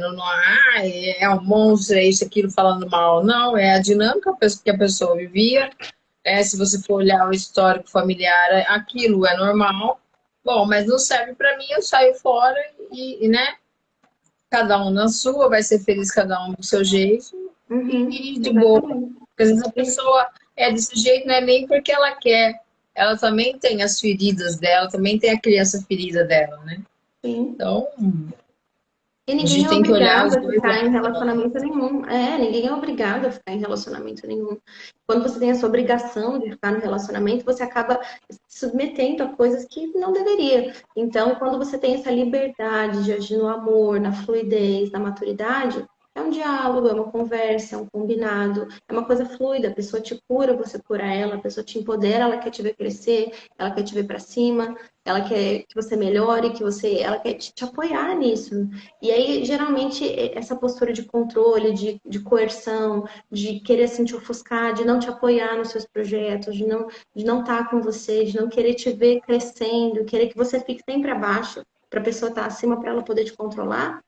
S1: é um monstro, é isso, aquilo, falando mal. Não, é a dinâmica que a pessoa vivia. Se você for olhar o histórico familiar, aquilo é normal. Bom, mas não serve para mim, eu saio fora né, cada um na sua, vai ser feliz cada um do seu jeito
S2: Uhum,
S1: e de boa.
S2: exatamente.
S1: Porque às vezes a pessoa é desse jeito, não é nem porque ela quer. Ela também tem as feridas dela, também tem a criança ferida dela, né?
S2: Sim.
S1: Então,
S2: E
S1: a
S2: ninguém
S1: gente
S2: é
S1: tem que olhar
S2: obrigado
S1: os
S2: a
S1: dois
S2: ficar em
S1: lados da
S2: relacionamento
S1: balança.
S2: nenhum. É, ninguém é obrigado a ficar em relacionamento nenhum. Quando você tem essa obrigação de ficar no relacionamento, você acaba se submetendo a coisas que não deveria. Então, quando você tem essa liberdade de agir no amor, na fluidez, na maturidade, é um diálogo, é uma conversa, é um combinado, é uma coisa fluida. A pessoa te cura, você cura ela, a pessoa te empodera, ela quer te ver crescer, ela quer te ver para cima, ela quer que você melhore, ela quer te apoiar nisso. E aí, geralmente, essa postura de controle, de coerção, de querer assim, te ofuscar, de não te apoiar nos seus projetos, de não estar com você, de não querer te ver crescendo, querer que você fique sempre abaixo, para a pessoa estar acima para ela poder te controlar,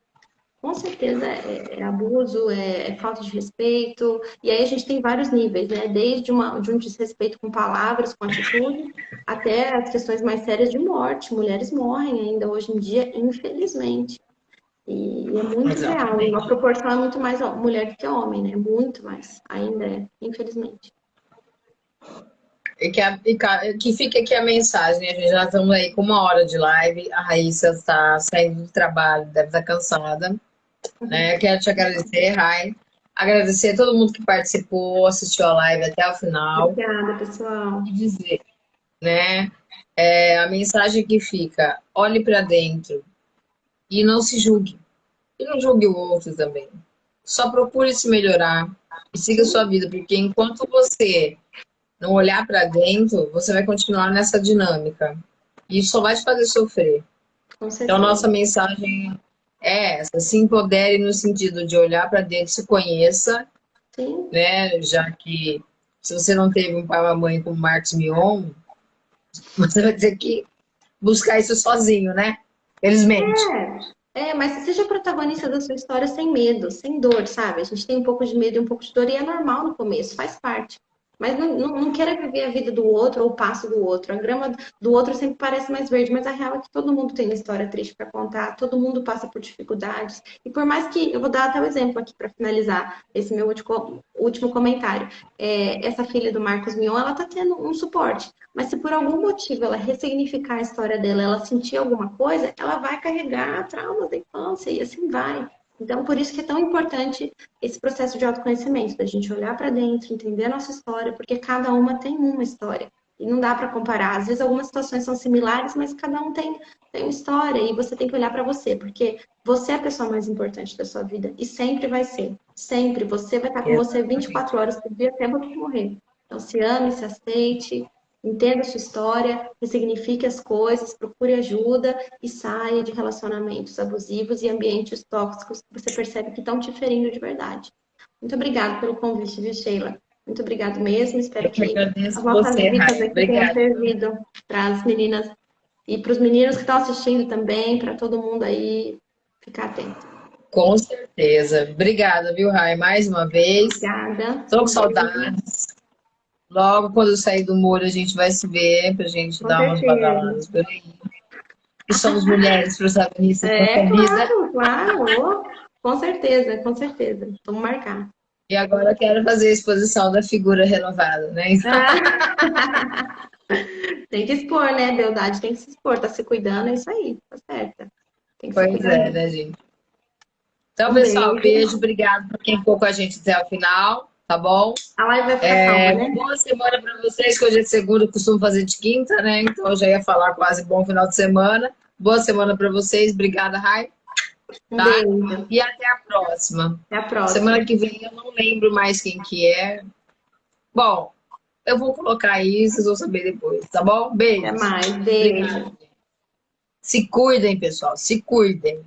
S2: com certeza é abuso, é falta de respeito. E aí a gente tem vários níveis, né? Desde de um desrespeito com palavras, com atitude, até as questões mais sérias de morte. Mulheres morrem ainda hoje em dia, infelizmente. E é muito real, e uma
S1: Exatamente.
S2: proporção é muito mais mulher do que homem, né? Muito mais, ainda é, infelizmente.
S1: Que fique aqui a mensagem, a gente já estamos aí com 1 hora de live, a Raíssa está saindo do trabalho, deve estar cansada, né? Quero te agradecer, Rai. Agradecer a todo mundo que participou, assistiu a live até o final.
S2: Obrigada, pessoal.
S1: E dizer, né? A mensagem que fica, olhe para dentro e não se julgue. E não julgue o outro também. Só procure se melhorar e siga a sua vida, porque enquanto você não olhar para dentro, você vai continuar nessa dinâmica. E isso só vai te fazer sofrer.
S2: Com
S1: Então,
S2: certeza.
S1: nossa mensagem é essa: se empodere no sentido de olhar para dentro, se conheça,
S2: Sim.
S1: né? Já que se você não teve um pai ou uma mãe como Marcos Mion, você vai ter que buscar isso sozinho, né? Felizmente.
S2: Mas seja protagonista da sua história sem medo, sem dor, sabe? A gente tem um pouco de medo e um pouco de dor e é normal no começo, faz parte. Mas não queira viver a vida do outro ou o passo do outro. A grama do outro sempre parece mais verde, mas a real é que todo mundo tem uma história triste para contar, todo mundo passa por dificuldades. E por mais que, eu vou dar até o exemplo aqui para finalizar esse meu último comentário. Essa filha do Marcos Mion, ela tá tendo um suporte. Mas se por algum motivo ela ressignificar a história dela, ela sentir alguma coisa, ela vai carregar traumas da infância e assim vai. Então, por isso que é tão importante esse processo de autoconhecimento, da gente olhar para dentro, entender a nossa história, porque cada uma tem uma história. E não dá para comparar. Às vezes algumas situações são similares, mas cada um tem uma história e você tem que olhar para você, porque você é a pessoa mais importante da sua vida e sempre vai ser. Sempre. Você vai estar com você 24 horas por dia até você morrer. Então, se ame, se aceite, entenda a sua história, ressignifique as coisas, procure ajuda e saia de relacionamentos abusivos e ambientes tóxicos que você percebe que estão te ferindo de verdade. Muito obrigada pelo convite, viu, Sheila? Muito obrigada mesmo. Espero
S1: Eu que
S2: que
S1: agradeço
S2: as nossas
S1: você,
S2: dicas
S1: Raia.
S2: aqui tenham
S1: Obrigada.
S2: servido para as meninas e para os meninos que estão assistindo também, para todo mundo aí ficar atento.
S1: Com certeza. Obrigada, viu, Raia? Mais uma vez.
S2: Obrigada.
S1: Tô com
S2: Um beijo.
S1: saudades. Logo, quando eu sair do muro, a gente vai se ver pra gente
S2: Com
S1: dar umas
S2: certeza.
S1: badaladas por aí. E somos mulheres protagonistas
S2: É,
S1: dessa vida.
S2: claro, claro. Com certeza, com certeza. Vamos marcar.
S1: E agora eu quero fazer a exposição da figura renovada, né? Então,
S2: Ah, tem que expor, né? Beldade tem que se expor. Tá se cuidando, é isso aí. Tá certa. Tem que se
S1: pois
S2: cuidar
S1: é,
S2: mesmo.
S1: né, gente? Então,
S2: Um
S1: pessoal, beijo,
S2: beijo.
S1: obrigado por quem ficou com a gente até o final, tá bom?
S2: A live vai ficar salva,
S1: Uma
S2: né?
S1: boa semana para vocês, que hoje é segunda, eu costumo fazer de quinta, né? Então eu já ia falar quase bom final de semana. Boa semana para vocês, obrigada, Rai,
S2: Um
S1: tá?
S2: beijo.
S1: E até a próxima.
S2: Até a próxima.
S1: Semana que vem eu não lembro mais quem que é. Bom, eu vou colocar aí, vocês vão saber depois, tá bom?
S2: Até
S1: Beijos.
S2: mais.
S1: Obrigada.
S2: Beijo.
S1: Se cuidem, pessoal, se cuidem.